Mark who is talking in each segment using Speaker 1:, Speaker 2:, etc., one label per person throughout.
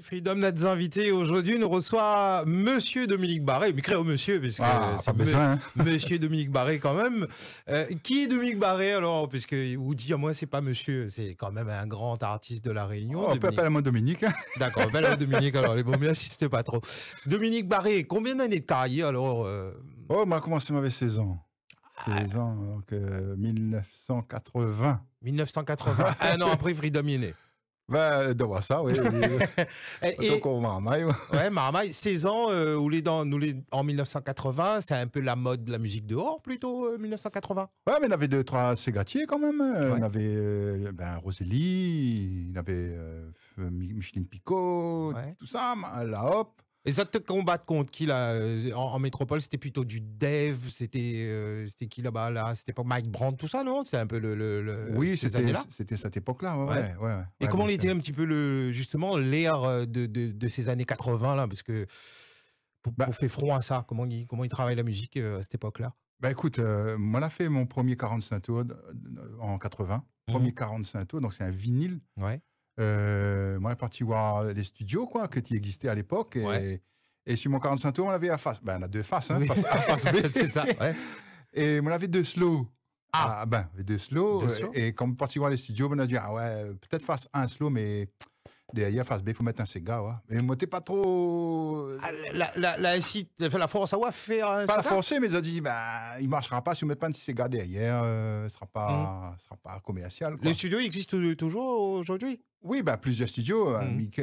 Speaker 1: Freedom, notre invité aujourd'hui nous reçoit Monsieur Dominique Barré, mais créé monsieur, puisque c'est Monsieur Dominique Barré quand même. Qui est Dominique Barré alors, puisque vous dites, moi c'est pas monsieur, c'est quand même un grand artiste de la Réunion.
Speaker 2: On peut appeler moi Dominique.
Speaker 1: D'accord, appelle-moi Dominique alors, les bons, mais insistez pas trop. Dominique Barré, combien d'années de carrière alors
Speaker 2: Oh, moi, commencé, j'avais 16 ans. 16 ans, donc 1980.
Speaker 1: 1980, un an après Freedom est né.
Speaker 2: Ben, de voir ça, oui. Donc, au Marmaille.
Speaker 1: Ouais, Marmaille, 16 ans, en 1980, c'est un peu la mode de la musique dehors, plutôt, 1980.
Speaker 2: Ouais, mais il y avait 2-3 ségatiers quand même. Ouais. Il y avait Rosélie, il y avait Micheline Picot, ouais. Tout ça, la Hop.
Speaker 1: Et ça te combattre contre qui là en métropole? C'était plutôt du Dev, c'était qui là-bas là? C'était pas Mike Brandt, tout ça, non? C'était un peu
Speaker 2: oui, c'était cette époque-là, ouais.
Speaker 1: Et comment était un petit peu justement l'ère de ces années 80 là? Parce que pour faire front à ça, comment il travaille la musique à cette époque-là?
Speaker 2: Bah écoute, moi j'ai fait mon premier 45 tours en 80, premier 45 tours, donc c'est un vinyle.
Speaker 1: Ouais.
Speaker 2: Moi, je suis parti voir les studios, quoi, qui existaient à l'époque. Et sur mon 45 tours, on avait la face. Ben, on a deux faces, hein, oui. face A, face B.
Speaker 1: C'est ça, ouais.
Speaker 2: Et on avait deux slow.
Speaker 1: Ah,
Speaker 2: deux slow. Et quand on est parti voir les studios, on a dit, ah ouais, peut-être face 1 slow, mais derrière, face B, il faut mettre un Sega, ouais. Mais moi, t'es pas trop.
Speaker 1: La force à quoi faire un
Speaker 2: pas la forcer, mais ils ont dit, il marchera pas si on met pas un Sega derrière, ce sera pas commercial. Quoi.
Speaker 1: Les studios, ils existent toujours aujourd'hui?
Speaker 2: Oui, plusieurs studios,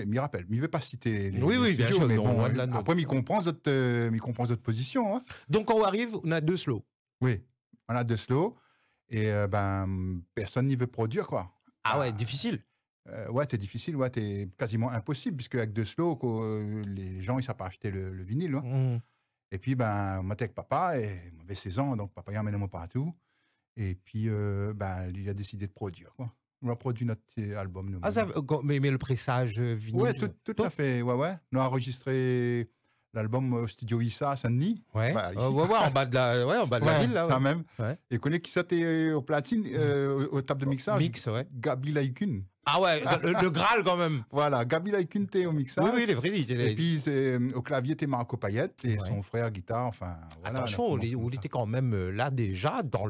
Speaker 2: m'y rappelle. Mais il ne veut pas citer les
Speaker 1: studios, bien sûr,
Speaker 2: mais bon, après, il comprend notre position. Hein.
Speaker 1: Donc, quand on arrive, on a deux slows.
Speaker 2: Oui, on a deux slows. Et personne n'y veut produire, quoi.
Speaker 1: Ah ouais, difficile.
Speaker 2: Ouais, t'es difficile, ouais, t'es quasiment impossible, puisque avec deux slows, les gens, ils savent pas acheter le vinyle. Hein. Et puis, moi, j'étais avec papa, et j'avais 16 ans, donc papa, il emmène moi partout. Et puis, il a décidé de produire, quoi. On a produit notre album. Nous.
Speaker 1: Ah, ça, mais le pressage vinyle.
Speaker 2: Ouais, tout à fait. Ouais. On a enregistré l'album au studio Issa à Saint-Denis.
Speaker 1: Ouais. En bas de la ville, là.
Speaker 2: Ça même. Ouais. Et connais qui c'était au platine, au table de mixage.
Speaker 1: Ouais.
Speaker 2: Gabi Laikun.
Speaker 1: Ah ouais, le Graal quand même.
Speaker 2: Voilà, Gabi Laikun était au mixage.
Speaker 1: Oui, les vrais.
Speaker 2: Et puis au clavier, était Marco Payette et son frère guitare. Enfin.
Speaker 1: Voilà, attention, il était quand même là déjà dans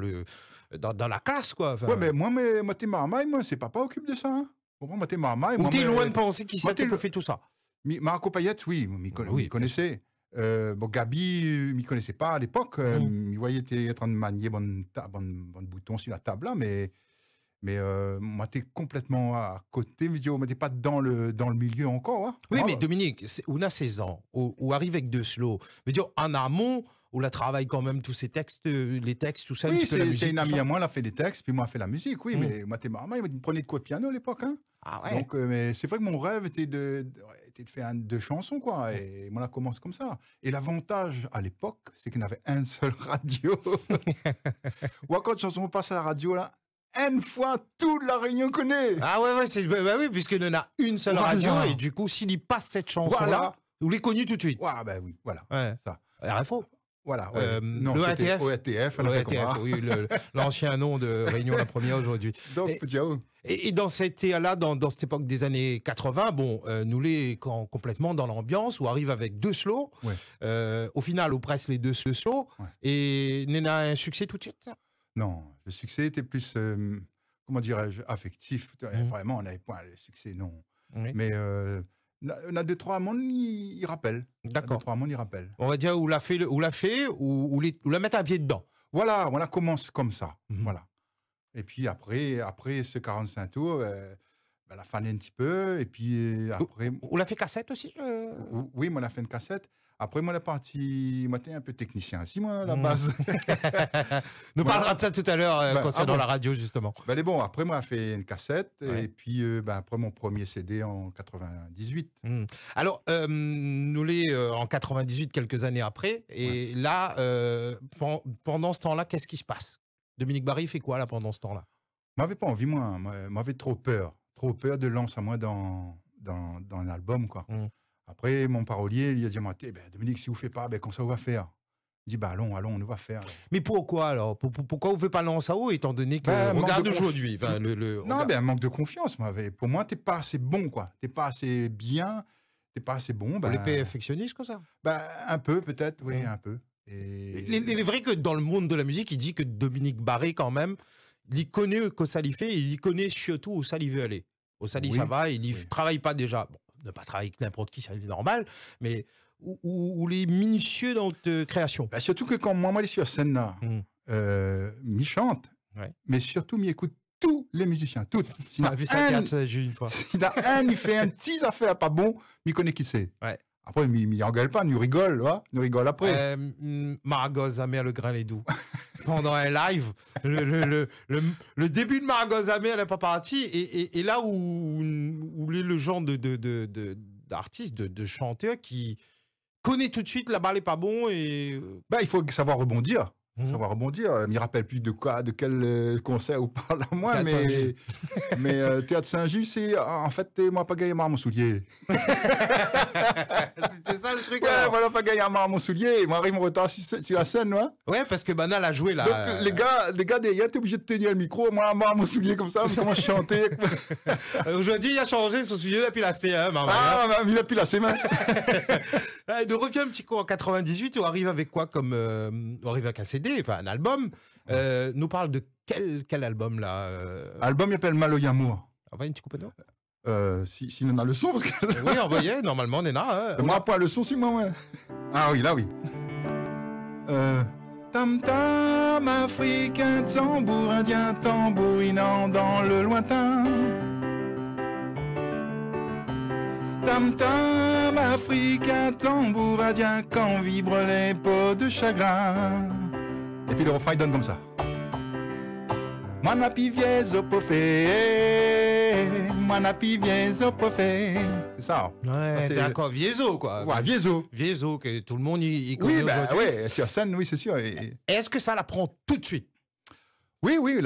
Speaker 1: la classe, quoi. Enfin,
Speaker 2: ouais, mais moi, t'es Marmaille, moi, c'est papa occupe de ça. Hein. Moi, t'es Marmaille.
Speaker 1: Ou t'es loin de penser qui s'était fait tout ça.
Speaker 2: Marco Payette, oui, il connaissait. Gabi, il ne connaissait pas à l'époque. Il voyait qu'il était en train de manier bon bouton sur la table là, mais moi, t'es complètement à côté, mais t'es pas dans le milieu encore. Hein.
Speaker 1: Oui, mais Dominique, on a 16 ans, on arrive avec deux slows. Mais en amont, on a travaillé quand même tous ces textes, les textes, tout ça.
Speaker 2: Oui, c'est une amie à moi, elle a fait les textes, puis moi, elle a fait la musique, oui, mais moi, t'es marrant, il me prenait de quoi de piano à l'époque. Hein.
Speaker 1: Ah ouais.
Speaker 2: Donc, mais c'est vrai que mon rêve était de faire deux chansons, quoi. Et moi, on a commencé comme ça. Et l'avantage à l'époque, c'est qu'il y avait un seul radio. Ou quand une chanson passe à la radio, là, une fois, toute la Réunion connaît.
Speaker 1: Ah ouais, oui, puisqu'il y en a une seule radio, et du coup, s'il y passe cette chanson-là, vous l'avez connue tout de suite.
Speaker 2: Ouais, oui, voilà.
Speaker 1: Ouais.
Speaker 2: Ça.
Speaker 1: RFO.
Speaker 2: Voilà,
Speaker 1: non, le ATF.
Speaker 2: OATF,
Speaker 1: oui, l'ancien nom de Réunion la Première aujourd'hui. Et dans cette époque des années 80, nous les complètement dans l'ambiance, où arrive avec deux slows. Ouais. Au final, on presse les deux slows. Ouais. Et il y a un succès tout de suite, ça?
Speaker 2: Non, le succès était plus, comment dirais-je, affectif. Vraiment, on n'avait pas le succès, non. Oui. Mais on a 2-3 mondes, ils rappellent.
Speaker 1: D'accord.
Speaker 2: 2-3 mondes, ils rappellent.
Speaker 1: On va dire où l'a fait, ou la mettre un pied dedans.
Speaker 2: Voilà, on a commencé comme ça. Voilà. Et puis après ce 45 tours, la fané un petit peu. Et puis après.
Speaker 1: On l'a fait cassette aussi
Speaker 2: Oui, moi, on a fait une cassette. Après, moi, la partie, moi, t'es un peu technicien aussi, moi, à la base.
Speaker 1: Nous parlera de ça tout à l'heure concernant la radio, justement.
Speaker 2: Bon, après, moi, j'ai fait une cassette, et puis, après, mon premier CD en 98.
Speaker 1: Alors, nous l'est en 98, quelques années après, et là, pendant ce temps-là, qu'est-ce qui se passe? Dominique Barré fait quoi, là, pendant ce temps-là?
Speaker 2: Moi, j'avais pas envie, moi j'avais trop peur de lancer à moi dans un album, quoi. Après, mon parolier, il a dit, Dominique, si vous ne faites pas, comment ça vous va faire? Il dit, allons, on va faire.
Speaker 1: Mais pourquoi alors? Pourquoi vous ne faites pas lancer à haut, étant donné que regarde aujourd'hui
Speaker 2: un manque de confiance. Pour moi, tu n'es pas assez bon, quoi. Tu n'es pas assez bien. t'es pas assez bon.
Speaker 1: Pour les perfectionnistes comme ça.
Speaker 2: Un peu, peut-être, oui, un peu.
Speaker 1: Et... Il est vrai que dans le monde de la musique, il dit que Dominique Barré, quand même, il connaît que ça lui fait, et il connaît surtout où ça lui veut aller. Où ça lui, ça va, il ne travaille pas déjà. Bon, ne pas travailler avec n'importe qui, c'est normal, mais où les minutieux dans ta création.
Speaker 2: Surtout que quand moi, je suis sur scène, là, m'y chante, mais surtout, m'y écoute tous les musiciens, toutes.
Speaker 1: S'il y a
Speaker 2: un, il fait un petit affaire pas bon, il connaît qui c'est.
Speaker 1: Ouais.
Speaker 2: Après, il n'y engueule pas, nous rigole, nous rigole après.
Speaker 1: Maragos Amé, le grain les doux. Pendant un live, le début de Maragos Amé, elle n'est pas partie. Et là où le genre d'artiste, de chanteur qui connaît tout de suite, la balle n'est pas bon. Et...
Speaker 2: il faut savoir rebondir. Savoir rebondir. Je ne me rappelle plus de quel concert ou parle à moi, mais Théâtre Saint-Gilles, c'est en fait, moi, pas gagné mon soulier.
Speaker 1: C'était ça le truc.
Speaker 2: Ouais, voilà, pas gagné mon soulier. Moi, j'arrive en retard sur la scène, ouais.
Speaker 1: Ouais, parce que Banal a joué là.
Speaker 2: Donc, les gars derrière, t'es obligé de tenir le micro. Moi, mon soulier comme ça, comment je chantais.
Speaker 1: Aujourd'hui, il a changé son soulier depuis la C1.
Speaker 2: Il a plus la C1.
Speaker 1: De revient un petit coup en 98, on arrive avec quoi comme. On arrive avec un CD. Enfin, un album, nous parle de quel album là
Speaker 2: Album, il s'appelle Maloyamour.
Speaker 1: Envoyez un petit coup de
Speaker 2: si on a le son, parce que...
Speaker 1: Oui, envoyez, normalement on est là.
Speaker 2: Moi, pas le son, si moi, ouais. Ah oui, là, oui. Tam-tam, africain, tambour indien, tambourinant dans le lointain. Tam-tam, africain, tambour indien, quand vibrent les peaux de chagrin. Et puis le refrain, il donne comme ça. Manapi viezo pofé, manapi viezo pofé. C'est ça.
Speaker 1: Ouais, d'accord, Viezo, quoi.
Speaker 2: Ouais, Viezo.
Speaker 1: Viezo, que tout le monde y connaît aujourd'hui.
Speaker 2: Oui, sur scène, oui, c'est sûr.
Speaker 1: Est-ce que ça l'apprend tout de suite?
Speaker 2: Oui, il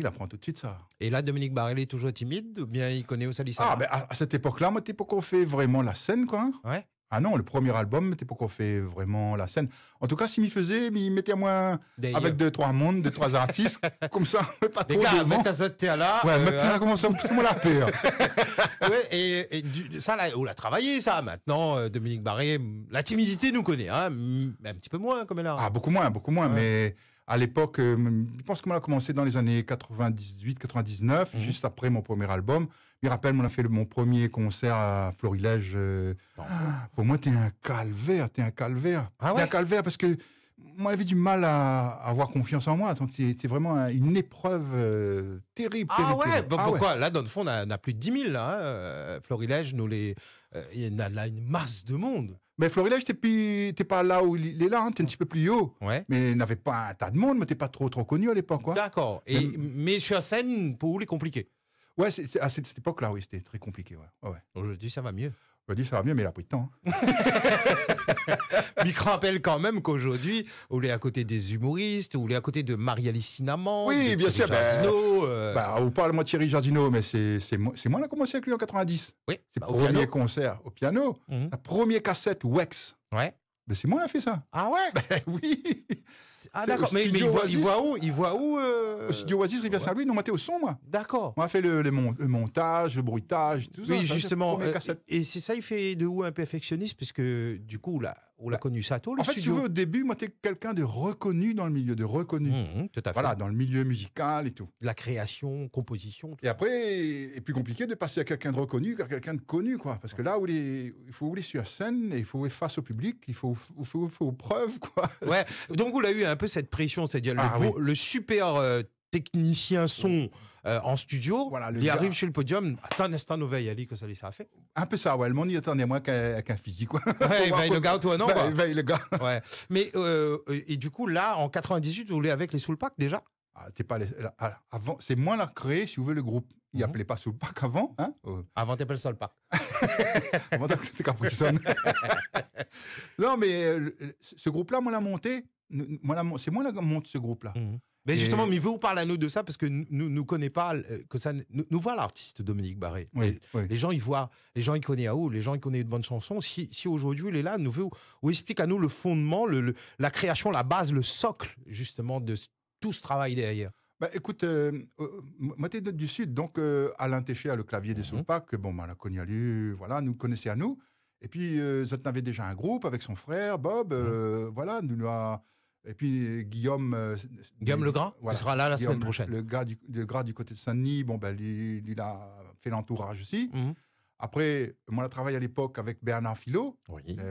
Speaker 2: apprend tout de suite, ça.
Speaker 1: Et là, Dominique Barré est toujours timide ou bien il connaît où ça lui sert?
Speaker 2: À cette époque-là, moi, t'es pas qu'on fait vraiment la scène, quoi.
Speaker 1: Ouais.
Speaker 2: Ah non, le premier album, t'es pas qu'on fait vraiment la scène. En tout cas, s'il m'y faisait, il mettait à moi avec 2-3 mondes, 2-3 artistes, comme ça, pas trop devant.
Speaker 1: T'es là.
Speaker 2: Ouais, maintenant, comment ça, c'est moi la peur.
Speaker 1: Ouais, et ça, là, on l'a travaillé, ça. Maintenant, Dominique Barré, la timidité nous connaît, hein, mais un petit peu moins, comme elle a.
Speaker 2: Ah, beaucoup moins, ouais. Mais à l'époque, je pense qu'on a commencé dans les années 98-99, juste après mon premier album. Je me rappelle, on a fait mon premier concert à Florilège. Pour moi, t'es un calvaire.
Speaker 1: Ah ouais?
Speaker 2: T'es un calvaire parce que moi, j'avais du mal à avoir confiance en moi. Donc, c'est vraiment une épreuve terrible.
Speaker 1: Pourquoi? Ouais. Là, dans le fond, on a plus de 10 000. Là, Florilège, il y a là une masse de monde.
Speaker 2: Mais Florilège, t'es pas là où il est là, t'es un petit peu plus haut.
Speaker 1: Ouais.
Speaker 2: Mais il n'avait pas un tas de monde, mais t'es pas trop connu à l'époque.
Speaker 1: D'accord. Mais sur scène, pour vous, c'est compliqué.
Speaker 2: Ouais, à cette époque-là, oui, c'était très compliqué. Ouais.
Speaker 1: Aujourd'hui, ça va mieux.
Speaker 2: Aujourd'hui, ça va mieux, mais il a pris de temps.
Speaker 1: Micro rappelle quand même qu'aujourd'hui, on est à côté des humoristes, on est à côté de Marie-Alice Cinnamon.
Speaker 2: Oui, bien sûr. On parle de Thierry Jardineau, mais c'est moi qui ai commencé avec lui en 90.
Speaker 1: Oui.
Speaker 2: C'est le premier concert au piano. Sa première cassette Wex.
Speaker 1: Ouais.
Speaker 2: Mais c'est moi qui ai fait ça.
Speaker 1: Ah ouais?
Speaker 2: Oui.
Speaker 1: Ah d'accord, mais il voit où
Speaker 2: Au studio Oasis, Rivière-Saint-Louis, nous on était au son, moi.
Speaker 1: D'accord.
Speaker 2: On a fait le montage, le bruitage, tout ça.
Speaker 1: Oui, justement. Et c'est ça, il fait de où un perfectionniste, puisque du coup, on l'a connu ça tôt, le studio.
Speaker 2: En fait, si tu veux, au début, moi, t'es quelqu'un de reconnu dans le milieu, tout à fait. Voilà, dans le milieu musical et tout.
Speaker 1: La création, composition, tout.
Speaker 2: Et après, c'est plus compliqué de passer à quelqu'un de reconnu qu'à quelqu'un de connu, quoi. Parce que là, il faut aller sur scène, et il faut être face au public, il faut preuve, quoi.
Speaker 1: Ouais, donc vous l'avez eu un peu cette pression, c'est-à-dire le super technicien son en studio,
Speaker 2: voilà,
Speaker 1: il arrive sur le podium, attends un instant, nous veille, Ali, que ça a fait.
Speaker 2: Un peu ça, ouais, le monde y attendait moins qu'un physique, quoi.
Speaker 1: Ouais, veille le gars, toi, non, quoi.
Speaker 2: Veille le gars.
Speaker 1: Ouais. Mais, et du coup, là, en 98, vous voulez avec les Soul Pack, déjà?
Speaker 2: Avant, c'est moi qui a créé, si vous voulez, le groupe. Il n'appelait pas Soul Pack avant. Hein
Speaker 1: Avant, t'appelles Soul Pack.
Speaker 2: Avant, c'était Capricson. Non, mais ce groupe-là, moi, l'a monté. C'est moi qui monte ce groupe-là.
Speaker 1: Mais justement, mais vous parlez à nous de ça parce que nous ne connaissons pas que ça. Nous voit l'artiste Dominique Barré.
Speaker 2: Oui.
Speaker 1: Les gens, ils voient, les gens, ils connaissent à où, les gens, ils connaissent de bonnes chansons. Si aujourd'hui, il est là, nous explique à nous le fondement, la création, la base, le socle, justement, de tout ce travail derrière.
Speaker 2: Écoute, moi, t'es du Sud, donc Alain Téché a le clavier des Soul Pack, bon, on l'a connu à lui, voilà, nous connaissait à nous. Et puis, Zot avait déjà un groupe avec son frère, Bob. Voilà, et puis Guillaume.
Speaker 1: Guillaume Legras,
Speaker 2: voilà,
Speaker 1: qui sera là la semaine prochaine.
Speaker 2: Le gars du côté de Saint-Denis, bon, ben, il a fait l'entourage aussi. Après, moi, j'ai travaillé à l'époque avec Bernard Filot,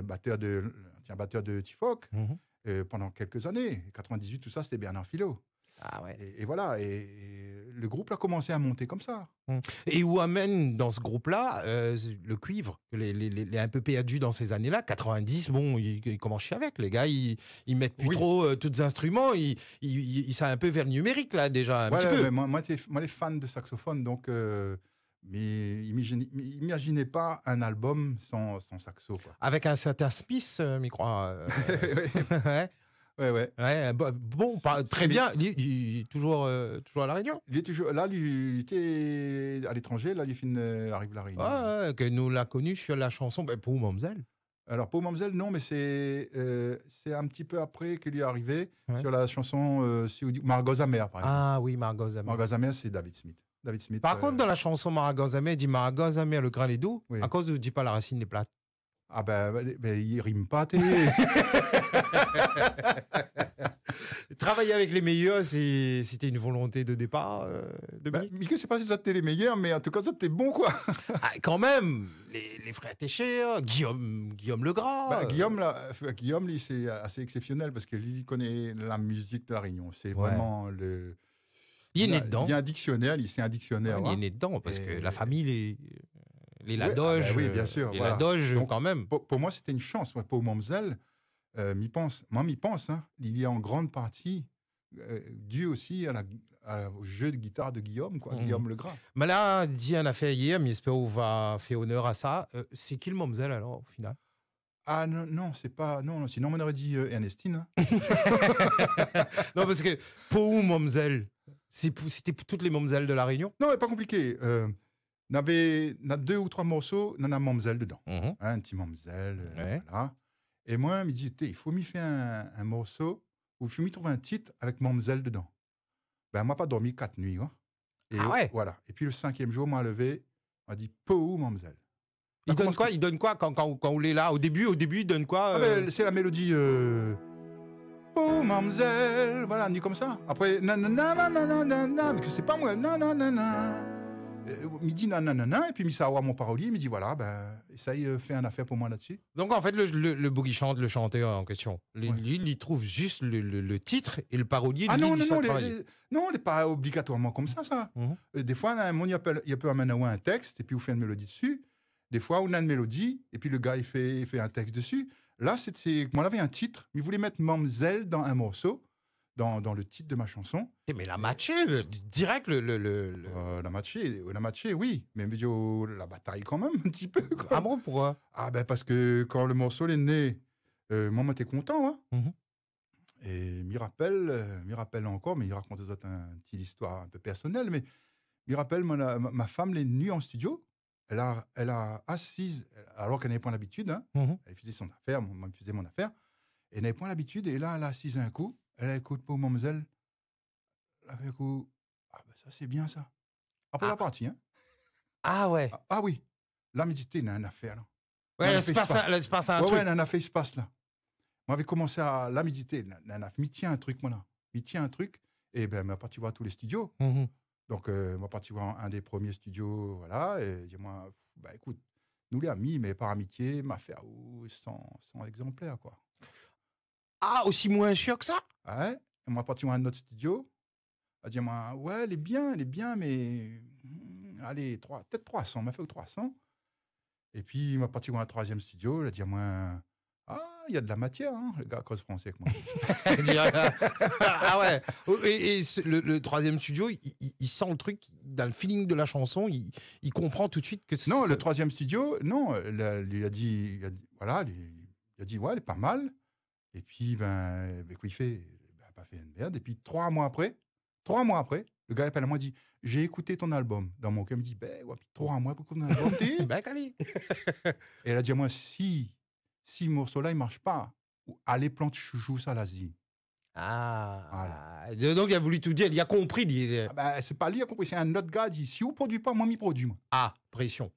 Speaker 2: batteur de Tifoc, pendant quelques années. 98, tout ça, c'était Bernard Filot.
Speaker 1: Ah ouais.
Speaker 2: Et voilà, et le groupe a commencé à monter comme ça.
Speaker 1: Et où amène dans ce groupe-là le cuivre, les un peu perdus dans ces années-là, 90, bon, ils commencent à chier avec. Les gars, ils mettent plus trop tous les instruments, ils sont un peu vers le numérique, là, déjà, un petit peu.
Speaker 2: Moi, les fans de saxophone, donc... mais imaginez pas un album sans saxo, quoi.
Speaker 1: Avec un certain Smith, je crois.
Speaker 2: Ouais.
Speaker 1: Bon, très bien. Il est toujours à La Réunion.
Speaker 2: Il est toujours là. Il était à l'étranger. Là, il arrive à La Réunion.
Speaker 1: Que nous l'a connu sur la chanson Pour Mamzelle.
Speaker 2: Alors pour Mamzelle, non, mais c'est un petit peu après qu'il est arrivé sur la chanson Margot Zamer, par exemple.
Speaker 1: Ah oui, Margot Zamer.
Speaker 2: Margot Zamer, c'est David Smith.
Speaker 1: Par contre, dans la chanson Margot Zamer, il dit Margot Zamer, le grain est doux, à cause de dis pas la racine des plates.
Speaker 2: Ah ben il rime pas,
Speaker 1: Travailler avec les meilleurs, c'était une volonté de départ
Speaker 2: Mickey, je sais pas si ça t'es les meilleurs, mais en tout cas, ça t'es bon, quoi.
Speaker 1: Quand même, les frères Técher, Guillaume Legras.
Speaker 2: Guillaume, lui, c'est assez exceptionnel parce que lui, il connaît la musique de La Réunion. C'est vraiment le...
Speaker 1: Il est né dedans.
Speaker 2: Il y a un dictionnaire, c'est un dictionnaire.
Speaker 1: Il est né dedans parce que la famille, les Ladoges.
Speaker 2: Oui, bien sûr.
Speaker 1: Les Ladoges, quand même.
Speaker 2: Pour moi, c'était une chance. Pour Mamzelle, m'y pense. Hein, il y a en grande partie dû aussi au jeu de guitare de Guillaume, quoi, Guillaume Legras.
Speaker 1: Mais là, Diane a fait hier, mais j'espère qu'on va faire honneur à ça. C'est qui le Mamzelle alors, au final?
Speaker 2: Ah non, c'est pas... Non, sinon on aurait dit Ernestine.
Speaker 1: Non, parce que pour Mamzelle, c'était pour toutes les Mamzelles de La Réunion?
Speaker 2: Non, mais pas compliqué. On a 2 ou 3 morceaux, on a Mamzelle dedans. Un petit Mamzelle, voilà. Et moi, il me dit, il faut m'y faire un morceau, ou il faut m'y trouver un titre avec Mamzelle dedans. Ben, moi, pas dormi 4 nuits. Hein. Et voilà. Et puis le 5e jour, moi, levé, on m'a dit, Pou Mamzelle.
Speaker 1: Il donne quoi quand on est là? Au début, il donne quoi
Speaker 2: c'est la mélodie... Oh, Mamzelle, voilà, on dit comme ça. Après, nanana, mais que c'est pas moi, nanana. Il dit nanana, et puis il s'est mon parolier, il me dit voilà, ça y fait une affaire pour moi là-dessus.
Speaker 1: Donc en fait, le boogie chante, le chanteur en question, lui, il trouve juste le titre et le parolier.
Speaker 2: Non, il n'est pas obligatoirement comme ça. Des fois, il peut amener un texte, et puis vous faites une mélodie dessus. Des fois, on a une mélodie, et puis le gars, il fait un texte dessus. Là, moi, j'avais un titre, mais il voulait mettre Mamzelle dans un morceau, dans le titre de ma chanson.
Speaker 1: Mais la matché, direct
Speaker 2: La matché, oui. Mais la bataille quand même, un petit peu. Quoi.
Speaker 1: Ah bon, pourquoi?
Speaker 2: Ah ben parce que quand le morceau est né, moi, j'étais content. Hein. Et il me rappelle encore, mais il raconte une petite histoire un peu personnelle, mais il me rappelle, ma femme l'est venue en studio. Elle a assise, alors qu'elle n'avait pas l'habitude, hein. Elle faisait son affaire, moi je faisais mon affaire, et elle n'avait pas l'habitude, et là, elle a assise un coup, elle a écouté pour Mamzelle, elle a fait un coup, ça c'est bien ça. Après la partie, hein.
Speaker 1: Ah ouais.
Speaker 2: Ah oui, là, elle il y a une affaire, là.
Speaker 1: Ouais, il se passe un truc.
Speaker 2: Ouais, il y a un affaire, il se passe, là. Moi, j'avais commencé à la méditer, il tient un truc, moi, là. Il tient un truc, et ben, m'a parti voir tous les studios. Donc, moi, parti voir un des premiers studios, voilà, et dis-moi, écoute, nous les amis, mais par amitié, m'a fait 100 exemplaires, quoi.
Speaker 1: Ah, aussi moins sûr que ça?
Speaker 2: Ouais, et moi, parti voir un autre studio, elle dit, moi, ouais, elle est bien, mais allez, peut-être 300, m'a fait 300. Et puis, il m'a parti voir un 3e studio, elle a dit, moi, il y a de la matière, hein, le gars cause français avec moi.
Speaker 1: Ah ouais. Et le 3e studio, il sent le truc dans le feeling de la chanson, il comprend tout de suite que...
Speaker 2: Non, le 3e studio, non, il a dit, voilà, il a dit, ouais, elle est pas mal. Et puis, quoi, il fait, pas fait une merde. Et puis, 3 mois après, le gars appelle à moi et dit, j'ai écouté ton album. Dans mon cœur, il me dit, 3 mois pour écouter ton album,
Speaker 1: Cali.
Speaker 2: Et elle a dit à moi, si le morceau-là, il ne marche pas, allez, plante chouchou, ça, l'Asie.
Speaker 1: Ah. Voilà. Donc, il a voulu tout dire, il a compris.
Speaker 2: C'est pas lui qui a compris, c'est un autre gars qui dit, si vous ne produisez pas, moi, m'y produis. Moi.
Speaker 1: Ah, pression.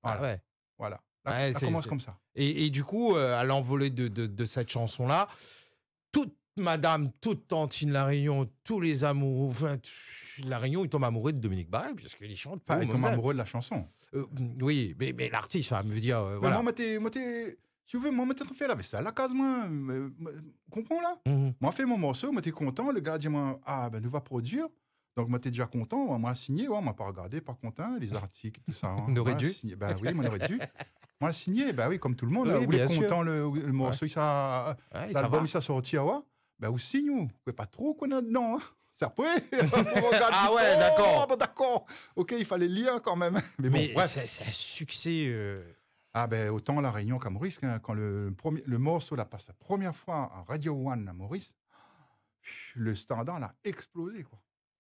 Speaker 2: Voilà.
Speaker 1: Ah ouais.
Speaker 2: Voilà. Ça commence comme ça.
Speaker 1: Et du coup, à l'envolée de cette chanson-là, toute Tantine La Réunion, tous les amoureux, enfin, La Réunion, ils tombent amoureux de Dominique Barré, puisqu'il chante.
Speaker 2: Ils tombent amoureux de la chanson.
Speaker 1: Oui, mais l'artiste, ça me veut dire, voilà.
Speaker 2: Moi, tu veux, moi, t'as fait la vaisselle, la case, moi, comprends là? Moi, fait mon morceau, moi, t'es content, le gars dit, moi, nous va produire. Donc, moi, t'es déjà content, moi, signé, moi, pas regardé, pas content, les articles, tout ça.
Speaker 1: On aurait dû.
Speaker 2: Ben oui, moi, on aurait dû. Moi, signé, ben oui, comme tout le monde,
Speaker 1: oui,
Speaker 2: vous êtes content, le morceau, l'album, il s'est sorti, ben, vous signez, vous pouvez pas trop qu'on a dedans, hein. C'est après.
Speaker 1: Ah ouais, d'accord.
Speaker 2: D'accord. Ok, il fallait lire quand même.
Speaker 1: Mais bon, c'est un succès.
Speaker 2: Ah ben autant La Réunion qu'à Maurice, quand le morceau la passe la première fois à Radio One à Maurice, le standard a explosé quoi.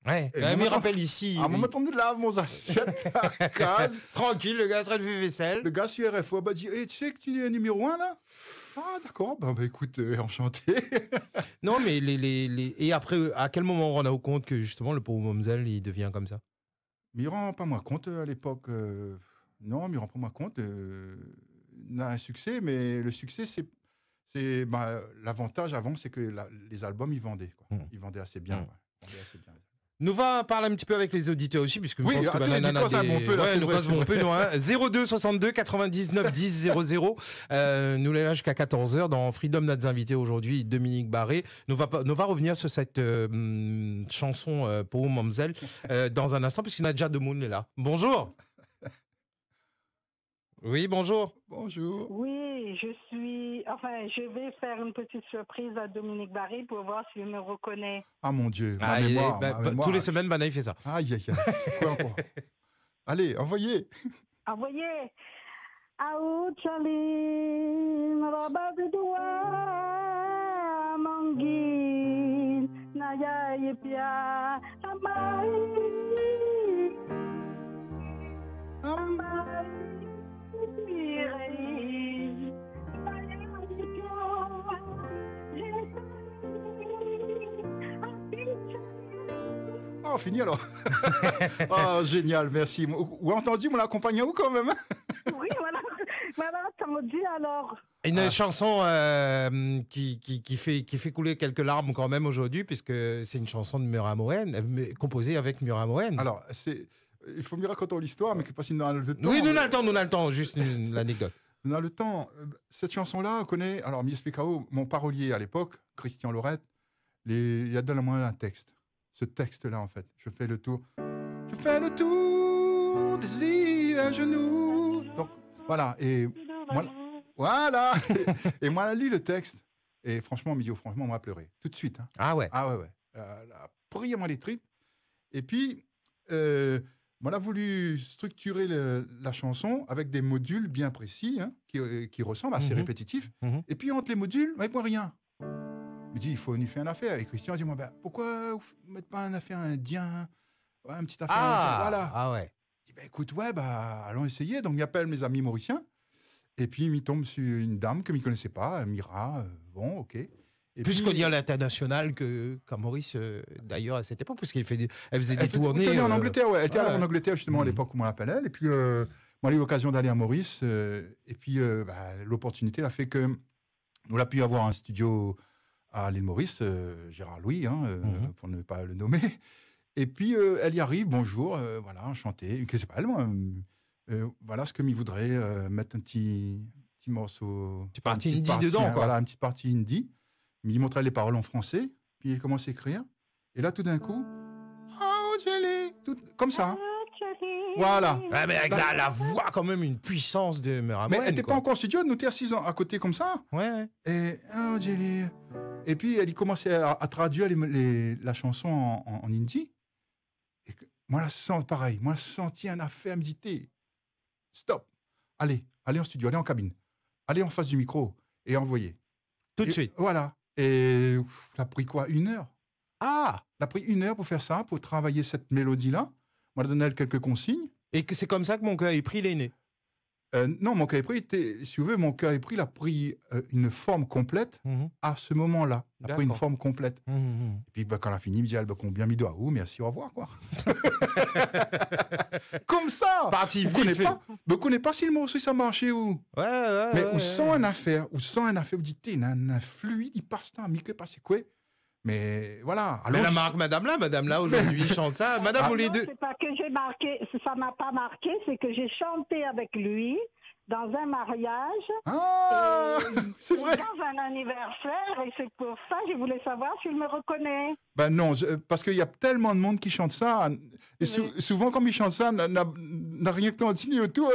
Speaker 1: Ouais. Mais rappelle ici.
Speaker 2: À un moment donné, lave mon assiette à case.
Speaker 1: Tranquille, le gars en train de faire vaisselle.
Speaker 2: Le gars sur RFO dit hey, tu sais que tu es numéro 1 là. Ah d'accord, écoute, enchanté.
Speaker 1: Non mais et après, à quel moment on rend compte que justement le pauvre Momzell il devient comme ça?
Speaker 2: Mais il rend pas moi compte à l'époque. Non, mais il rend pas moi compte. On a un succès, mais le succès c'est l'avantage avant c'est que les albums ils vendaient quoi. Ils vendaient assez bien. Ouais. Ils vendaient assez bien.
Speaker 1: Nous va parler un petit peu avec les auditeurs aussi, puisque
Speaker 2: oui,
Speaker 1: je pense que Banana
Speaker 2: nous cause un peu,
Speaker 1: hein. 02 62 99 10 00. Nous l'avons jusqu'à 14h dans Freedom. Notre invité aujourd'hui, Dominique Barré. Nous va revenir sur cette chanson pour Momzell dans un instant, puisqu'il y a déjà deux monde là. Bonjour. Oui, bonjour.
Speaker 2: Bonjour.
Speaker 3: Oui, je vais faire une petite surprise à Dominique Barré pour voir s'il me reconnaît.
Speaker 2: Ah mon Dieu, ma mémoire.
Speaker 1: Tous les semaines, il fait ça.
Speaker 2: Aïe, aïe, aïe. C'est quoi encore? Allez, envoyez.
Speaker 3: Envoyez. Aouchaline, roba de doigt, manguine, naya yepia, amai, amai.
Speaker 2: Oh, fini alors. Oh, génial, merci. Ou entendu, mon accompagnant ou quand même?
Speaker 3: Oui, voilà, ça me dit alors.
Speaker 1: Une chanson qui fait couler quelques larmes quand même aujourd'hui, puisque c'est une chanson de Murat Mohen, composée avec Murat Mohen.
Speaker 2: Alors, il faut mieux raconter l'histoire, mais que pas si nous avons le temps.
Speaker 1: Oui, nous avons le temps, juste l'anecdote.
Speaker 2: Nous avons le temps. Cette chanson-là, on connaît, alors Miespécao, mon parolier à l'époque, Christian Lorette, il y a de la moins un texte. Ce texte-là, en fait. Je fais le tour des îles à genoux. Donc, voilà. Et moi, voilà. Et moi, elle a lu le texte. Et franchement, franchement, on m'a pleuré. Tout de suite. Hein.
Speaker 1: Ah ouais.
Speaker 2: Ah ouais. Elle a pris à moi les tripes. Et puis, on a voulu structurer la chanson avec des modules bien précis, hein, qui ressemblent, assez répétitifs. Et puis, entre les modules, avec moi, rien. Il me dit, il faut nous faire une affaire. Et Christian dit, pourquoi vous ne mettez pas une affaire indien, une petite affaire indienne, voilà.
Speaker 1: Ah ouais.
Speaker 2: Je dis, écoute, allons essayer. Donc, il appelle mes amis mauriciens. Et puis, il tombe sur une dame que je ne connaissais pas, Mira. Bon, ok. Et
Speaker 1: plus qu'on dit à l'international qu'à Maurice, d'ailleurs, à cette époque, parce qu'elle faisait des tournées.
Speaker 2: Elle était en Angleterre, ouais. Elle était en Angleterre, justement, à l'époque où on l'appelait elle. Et puis, moi, j'ai eu l'occasion d'aller à Maurice. Et puis, l'opportunité a fait que nous avons pu avoir un studio à l'île Maurice, Gérard Louis, pour ne pas le nommer. Et puis, elle y arrive, bonjour, voilà, enchantée. Que c'est pas elle, moi. Voilà ce que m'y voudrait, mettre un petit morceau.
Speaker 1: Une partie indie dedans, quoi.
Speaker 2: Voilà, une petite partie indie. Il montrait les paroles en français, puis il commence à écrire. Et là, tout d'un coup, oh, Jelly, comme ça. Voilà.
Speaker 1: Ouais, mais avec la voix, quand même, une puissance de Murat Mohen.
Speaker 2: Mais elle n'était pas encore en studio, nous étions assis à côté comme ça.
Speaker 1: Ouais.
Speaker 2: Et, oh, Jelly. Et puis, elle commençait à traduire la chanson en hindi. Et moi, je sens pareil. Moi, je sentis un affaire, me dit, stop. Allez en studio, allez en cabine. Allez en face du micro et envoyez.
Speaker 1: Tout de suite.
Speaker 2: Voilà. Et ça a pris quoi? 1 heure.
Speaker 1: Ah!
Speaker 2: Ça a pris 1 heure pour faire ça, pour travailler cette mélodie-là. On m'a donné quelques consignes.
Speaker 1: Et que c'est comme ça que mon cœur est pris les nez.
Speaker 2: Non, mon cœur épris était, si vous voulez, mon cœur épris, il a pris une forme complète à ce moment-là. Il a pris une forme complète. Et puis, quand elle a fini, il me dit, combien mis doigt, merci, au revoir, quoi. Comme ça.
Speaker 1: Parti vite.
Speaker 2: Vous ne connaissez pas si le morceau, ça marchait ou. Mais où sans une affaire, vous dites, il y a un fluide, il passe là, Mickey, passe quoi. Mais voilà.
Speaker 1: Alors, madame là, aujourd'hui, chante ça. Madame, vous les deux.
Speaker 3: C'est pas que j'ai marqué, ça m'a pas marqué, c'est que j'ai chanté avec lui dans un mariage.
Speaker 2: Ah, c'est vrai.
Speaker 3: Dans un anniversaire, et c'est pour ça que je voulais savoir s'il me reconnaît.
Speaker 2: Ben non, parce qu'il y a tellement de monde qui chante ça. Et souvent, quand ils chantent ça, n'a rien que tantini autour.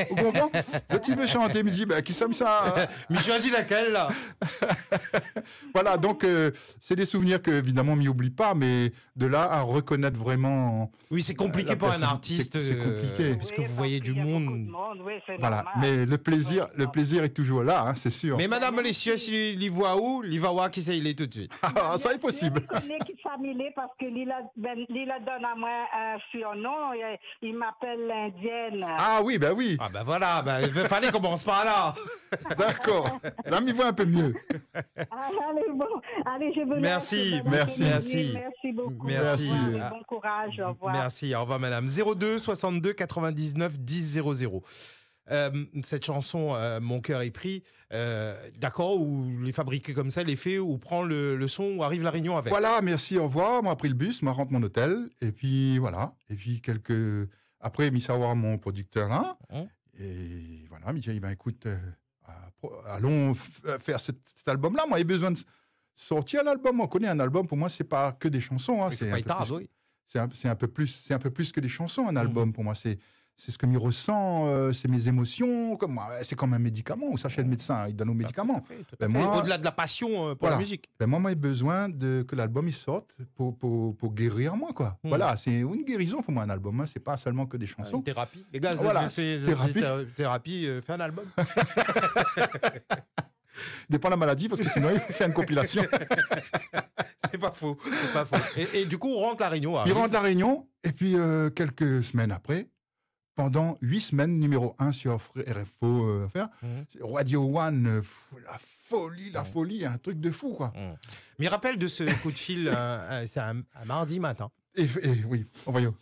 Speaker 2: Vous comprenez? Tu veux chanter, il me dit, qui ça?
Speaker 1: Mais choisis laquelle, là?
Speaker 2: Voilà, donc, c'est des souvenirs que, évidemment, on m'y oublie pas, mais de là à reconnaître vraiment.
Speaker 1: Oui, c'est compliqué pour un artiste.
Speaker 2: C'est compliqué.
Speaker 1: Parce que vous voyez du monde.
Speaker 2: Voilà, mais le plaisir est toujours là, hein, c'est sûr.
Speaker 1: Mais madame Lécieux, s'il y voit où, il va voir qui c'est, il est tout de suite.
Speaker 2: Ah, ça est possible.
Speaker 3: Je connais qui famille parce que Lila donne à moi un surnom, il m'appelle l'Indienne.
Speaker 2: Ah oui, ben oui.
Speaker 1: Ah ben voilà, il fallait commencer par là.
Speaker 2: D'accord, là m'y voit un peu mieux.
Speaker 3: Allez, bon, allez, je vous
Speaker 2: Merci
Speaker 3: beaucoup.
Speaker 2: Merci.
Speaker 3: Bon courage, au revoir.
Speaker 1: Merci, au revoir madame. 02 62 99 10 00. Cette chanson, Mon cœur est pris, d'accord, ou les fabriquer comme ça, les fait, ou prend le son, ou arrive la réunion avec.
Speaker 2: Voilà, merci, au revoir. M'a pris le bus, m'a rentré mon hôtel, et puis voilà. Et puis après, il m'a savoir mon producteur là, et voilà, il m'a dit, écoute, allons faire cet album-là. Moi, j'ai besoin de sortir l'album. On connaît un album, pour moi, c'est pas que des chansons. Hein, c'est un peu plus que des chansons, un album, pour moi, c'est ce que je ressens, c'est mes émotions. C'est comme un médicament. On s'achète le médecin, il donne nos médicaments.
Speaker 1: Au-delà de la passion pour la musique.
Speaker 2: Moi, j'ai besoin que l'album il sorte pour guérir moi, quoi. Voilà, c'est une guérison pour moi, un album. Hein. C'est pas seulement que des chansons.
Speaker 1: Une thérapie. Les gars, thérapie, fait un album.
Speaker 2: Dépend de la maladie, parce que sinon, il fait une compilation.
Speaker 1: C'est pas faux. Et du coup, on rentre la Réunion.
Speaker 2: Il rentre la Réunion, et puis quelques semaines après, pendant 8 semaines, numéro 1 sur RFO, Radio One, la folie, un truc de fou, quoi.
Speaker 1: Mais il rappelle de ce coup de fil, c'est un mardi matin.
Speaker 2: Et oui, voyons.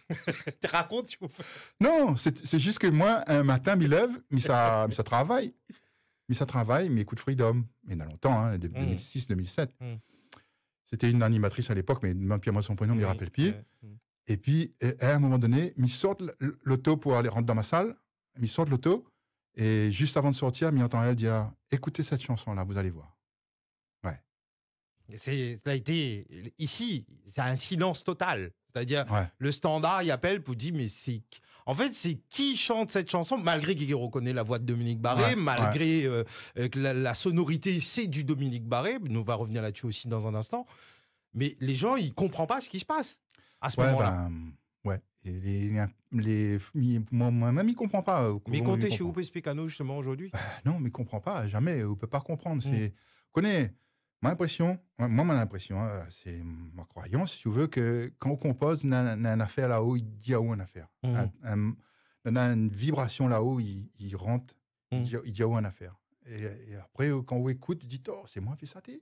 Speaker 1: Tu racontes, tu
Speaker 2: Non, c'est juste que moi, un matin, je me lève, mais ça travaille. Mes coups de freedom. Mais il y en a longtemps, hein, 2006, 2007. C'était une animatrice à l'époque, mais même Pierre, moi, son prénom, il rappelle pied. Et puis, à un moment donné, ils sortent l'auto pour aller rentrer dans ma salle. Ils sortent l'auto. Et juste avant de sortir, ils entendent elle dire « Écoutez cette chanson-là, vous allez voir. » Ouais.
Speaker 1: Ça a été... Ici, c'est un silence total. C'est-à-dire, le standard, il appelle pour dire « Mais c'est... » En fait, c'est qui chante cette chanson, malgré qu'il reconnaît la voix de Dominique Barré, malgré que la sonorité, c'est du Dominique Barré. Nous, on va revenir là-dessus aussi dans un instant. Mais les gens, ils ne comprennent pas ce qui se passe à ce moment-là.
Speaker 2: Et moi-même, il ne comprend pas.
Speaker 1: Mais comptez chez vous, Pécano, justement, aujourd'hui
Speaker 2: non, mais il ne comprend pas. Jamais. On ne peut pas comprendre. Connais mon impression, hein, c'est ma croyance, si tu veux, que quand on compose, on a une affaire là-haut, il dit à où une affaire. On a une vibration là-haut, il rentre, il dit à où une affaire. Et après, quand on écoute, il dit « Oh, c'est moi qui ai fait ça, t'es ?»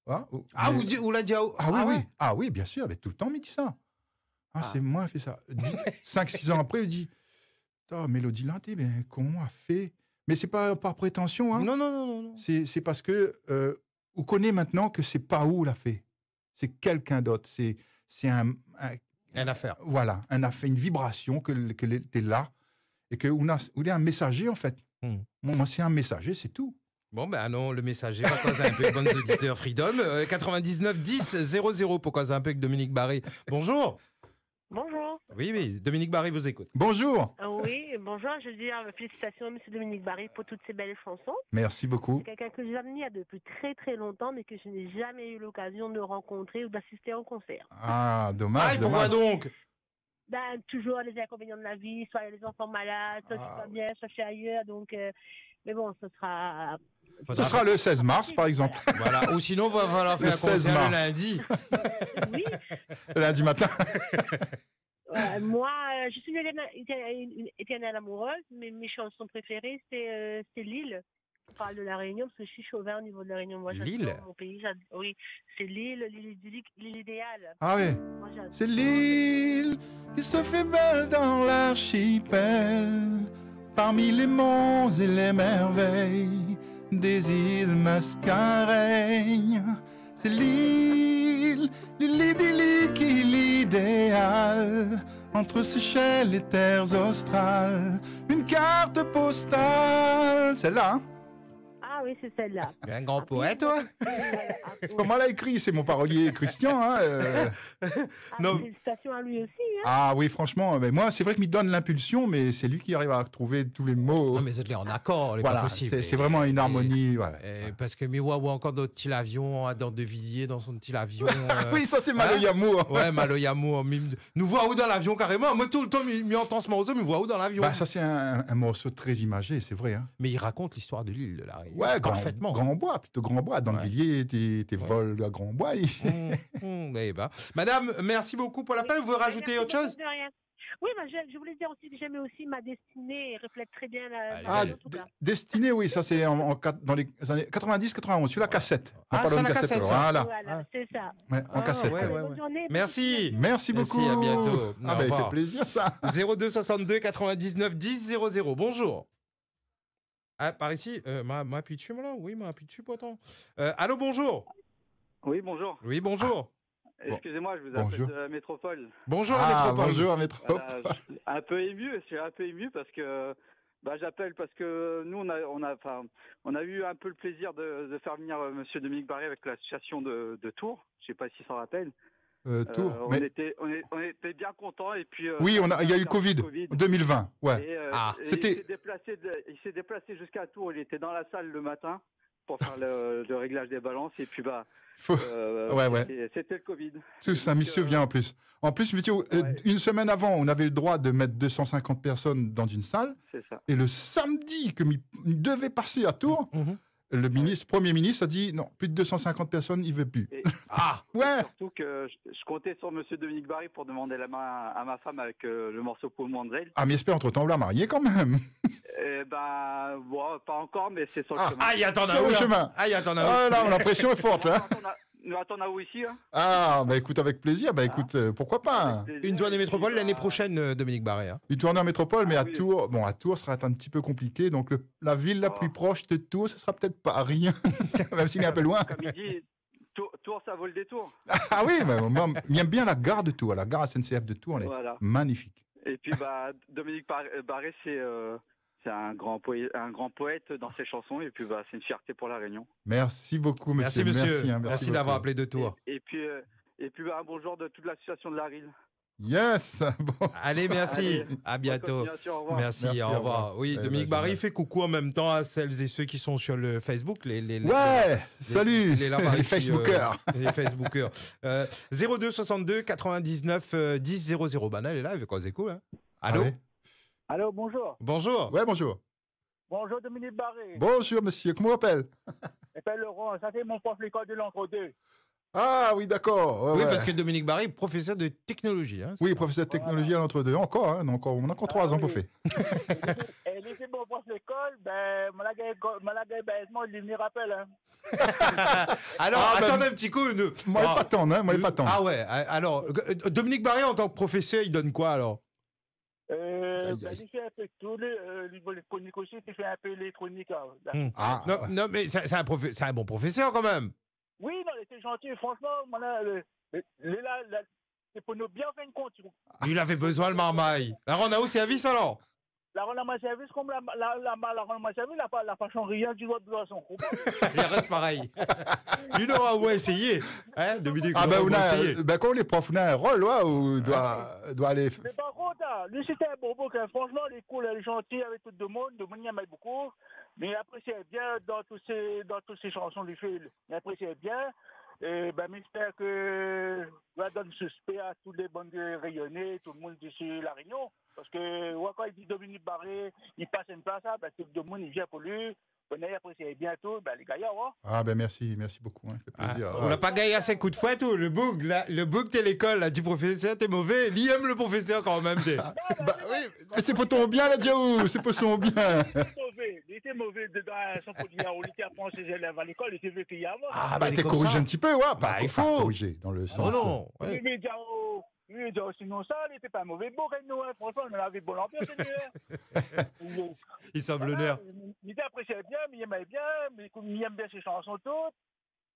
Speaker 1: vous l'a dit à où?
Speaker 2: Ah oui, bien sûr, mais tout le temps, il dit ça. C'est moi qui ai fait ça. 5-6 ans après, il dit « Oh, Mélodie Lanté, comment on a fait ?» Mais c'est pas par prétention. Hein.
Speaker 1: Non.
Speaker 2: C'est parce que on connaît maintenant que c'est pas où l'a fait. C'est quelqu'un d'autre. C'est un
Speaker 1: affaire.
Speaker 2: Voilà, une vibration que t'es là et que on est un messager en fait. Moi, c'est un messager, c'est tout.
Speaker 1: Bon, non, le messager, on va causer un peu avec bonnes auditeurs Freedom. 99 10 00 pour causer un peu avec Dominique Barré. Bonjour.
Speaker 4: Bonjour.
Speaker 1: Oui, Dominique Barré vous écoute.
Speaker 2: Bonjour.
Speaker 4: Oui, bonjour. Je veux dire félicitations à M. Dominique Barré pour toutes ces belles chansons.
Speaker 2: Merci beaucoup.
Speaker 4: C'est quelqu'un que j'admire depuis très très longtemps, mais que je n'ai jamais eu l'occasion de rencontrer ou d'assister à un concert.
Speaker 2: Ah, dommage.
Speaker 1: Pourquoi donc?
Speaker 4: Toujours les inconvénients de la vie, soit les enfants malades, soit je suis pas bien, soit je suis ailleurs. Donc, mais bon, ce sera
Speaker 2: le 16 mars, par exemple.
Speaker 1: Voilà. Ou sinon, il va falloir faire un concert le lundi.
Speaker 4: Oui.
Speaker 2: Le lundi matin.
Speaker 4: Moi, je suis une éternelle amoureuse, mais mes chansons préférées, c'est Lille. On parle de la Réunion parce que je suis chauvin au niveau de la Réunion. Moi,
Speaker 1: Lille.
Speaker 4: Mon pays, oui, c'est l'île idéale.
Speaker 2: Ah oui. C'est l'île qui se fait belle dans l'archipel, parmi les monts et les merveilles des îles Mascareignes. C'est l'île idyllique et l'idéal, entre Seychelles et terres australes. Une carte postale, celle-là, hein?
Speaker 4: Ah oui, c'est celle-là.
Speaker 1: Un grand poète, toi.
Speaker 2: C'est pas mal à écrit, c'est mon parolier Christian. Hein,
Speaker 4: non. Félicitations à lui aussi. Hein.
Speaker 2: Ah oui, franchement, mais moi, c'est vrai qu'il me donne l'impulsion, mais c'est lui qui arrive à trouver tous les mots.
Speaker 1: Non, mais c'est en accord,
Speaker 2: voilà,
Speaker 1: pas possible.
Speaker 2: C'est vraiment une harmonie.
Speaker 1: Parce que Miwa ou encore notre petit avion, dans De Villiers, dans son petit avion.
Speaker 2: Oui, ça c'est Maloyamour.
Speaker 1: Ouais, Maloyamour. Nous voit où dans l'avion carrément. Moi, tout le temps, il entend ce morceau, mais voit où dans l'avion.
Speaker 2: Bah, ça c'est un morceau très imagé, c'est vrai. Hein.
Speaker 1: Mais il raconte l'histoire de l'île de la Réunion.
Speaker 2: Ouais,
Speaker 1: parfaitement.
Speaker 2: Grand Bois, plutôt Grand Bois. Dans le Villiers, tes vols à Grand Bois.
Speaker 1: Madame, merci beaucoup pour l'appel. Vous voulez rajouter autre chose?
Speaker 4: Oui, je voulais dire aussi que j'aimais aussi Ma Destinée, reflète très bien la
Speaker 2: Destinée, oui, ça c'est dans les années 90-91, sur la cassette.
Speaker 1: C'est la cassette.
Speaker 2: Voilà,
Speaker 4: c'est ça.
Speaker 2: Ouais, en cassette.
Speaker 1: Merci.
Speaker 2: Merci beaucoup.
Speaker 1: À bientôt.
Speaker 2: Ah ben, il fait plaisir ça.
Speaker 1: 02 62 99 10 00. Bonjour. Ah, par ici, m'a appuyé dessus, là? Oui, m'a appuyé dessus, pourtant. Allô, bonjour.
Speaker 5: Oui, bonjour.
Speaker 1: Oui, bonjour.
Speaker 5: Excusez-moi, je vous appelle de la métropole.
Speaker 1: Bonjour, Métropole.
Speaker 2: Bonjour, Métropole.
Speaker 5: Un peu ému parce que j'appelle parce que nous on a eu un peu le plaisir de faire venir Monsieur Dominique Barré avec l'association de Tours. Je sais pas s'il s'en rappelle.
Speaker 2: Tours.
Speaker 5: On était bien contents et puis.
Speaker 2: Oui, il y a eu le Covid 2020. Ouais.
Speaker 5: C'était. Il s'est déplacé jusqu'à Tours. Il était dans la salle le matin pour faire le réglage des balances et puis c'était le Covid.
Speaker 2: Tout ça, monsieur vient en plus. En plus, une semaine avant, on avait le droit de mettre 250 personnes dans une salle.
Speaker 5: C'est ça.
Speaker 2: Et le samedi, comme il devait passer à Tours, le Premier ministre a dit non, plus de 250 personnes, il ne veut plus.
Speaker 5: Surtout que je comptais sur monsieur Dominique Barré pour demander la main à ma femme avec le morceau Paul Manzel.
Speaker 2: Ah, mais j'espère entre-temps, vous la mariez quand même.
Speaker 5: Pas encore, mais c'est sur le chemin.
Speaker 1: Ah, il attend
Speaker 2: sur le chemin.
Speaker 1: Ah, il attend
Speaker 2: là, la pression est forte. Hein.
Speaker 5: Nous attendons à vous ici. Hein.
Speaker 2: Ah, bah écoute, avec plaisir. Bah écoute, pourquoi pas.
Speaker 1: Une tournée métropole l'année prochaine, Dominique Barré. Hein.
Speaker 2: Une tournée en métropole, mais à Tours, à Tours, ça va être un petit peu compliqué. Donc la ville la plus proche de Tours, ce sera peut-être Paris, même s'il est un peu loin.
Speaker 5: Comme il dit, Tours, ça vaut le détour.
Speaker 2: Ah oui, j'aime bien la gare de Tours, la gare SNCF de Tours, elle est magnifique.
Speaker 5: Et puis Dominique Barré, c'est un grand poète dans ses chansons et puis c'est une fierté pour la Réunion.
Speaker 2: Merci beaucoup, monsieur.
Speaker 1: Merci d'avoir appelé de Tours.
Speaker 5: Et puis un bonjour de toute l'association de la RIL.
Speaker 2: Yes. Bon.
Speaker 1: Allez, merci. À bientôt. Merci, au revoir. Oui, Dominique Barré fait coucou en même temps à celles et ceux qui sont sur le Facebook.
Speaker 2: Salut les Facebookers.
Speaker 1: Les Facebookers. 02 62 99 10 00. Elle est là, elle veut causer cool. Hein. Allô?
Speaker 2: Allez.
Speaker 6: Allô, bonjour.
Speaker 1: Bonjour.
Speaker 2: Ouais, bonjour.
Speaker 6: Bonjour, Dominique Barré.
Speaker 2: Bonjour, monsieur. Comment on appelle?
Speaker 6: Je m'appelle Laurent. Ça, c'est mon prof l'école de l'entre-deux.
Speaker 2: Ah oui, d'accord.
Speaker 1: Oui, parce que Dominique Barré est professeur de technologie. Hein,
Speaker 2: oui, professeur de technologie à l'entre-deux. Encore, hein, on a encore 3 ans pour faire.
Speaker 6: Et laissez mon prof l'école, moi, il me rappelle. Hein.
Speaker 1: Alors, attendez un petit coup.
Speaker 2: Moi, il pas tant, hein.
Speaker 1: Ah ouais, alors, Dominique Barré, en tant que professeur, il donne quoi alors?
Speaker 6: Il fait un peu tout, niveau électronique aussi, il fait un peu l'électronique.
Speaker 1: Non, mais c'est un bon professeur quand même.
Speaker 6: Oui, non, il était gentil, franchement, c'est pour nous bien faire une compte.
Speaker 1: Il avait besoin le marmaille. La rend au service alors?
Speaker 6: La rend à service, comme la rend à service, il n'a pas changé rien du de boisson.
Speaker 1: Il reste pareil. Il aura au moins essayé. Hein, Dominique,
Speaker 2: quand les profs ont un rôle, où doit aller.
Speaker 6: Mais par contre, lui, c'était un bon bouquin. Franchement, il est cool, il est gentil avec tout le monde. Le monde y aimait beaucoup. Mais il appréciait bien dans toutes ces chansons du film. Il appréciait bien. Et ben, j'espère que va donner suspect à tous les bandes rayonnés, tout le monde d'ici La Réunion. Parce que quand il dit Dominique Barré, il passe une place, ben, tout le monde il vient pour lui. On a apprécié bientôt, ben, les gars,
Speaker 2: Ah, ben merci beaucoup, hein, ça fait plaisir.
Speaker 1: On n'a pas gagné assez coups de fouet, tout. Le bug, t'es l'école, là, du professeur, t'es mauvais. Lui aime le professeur quand même, t'es.
Speaker 2: Bah oui, mais c'est pour ton bien, là, Diaou, c'est pour son bien.
Speaker 6: Il était mauvais dedans, sans faut dire, il était apprendre ses élèves à l'école, il était vu qu'il y avait.
Speaker 2: Ah, bah t'es corrigé un petit peu, ouais.
Speaker 1: Bah, il faut.
Speaker 2: Corriger, dans le sens.
Speaker 1: Non.
Speaker 6: Ouais. Oui, sinon ça, il n'était pas mauvais beau, nous, hein. Franchement, on avait bon ambiance,
Speaker 1: Il semble l'honneur.
Speaker 6: Il appréciait bien, mais il aimait bien, mais il aime bien ses chansons toutes.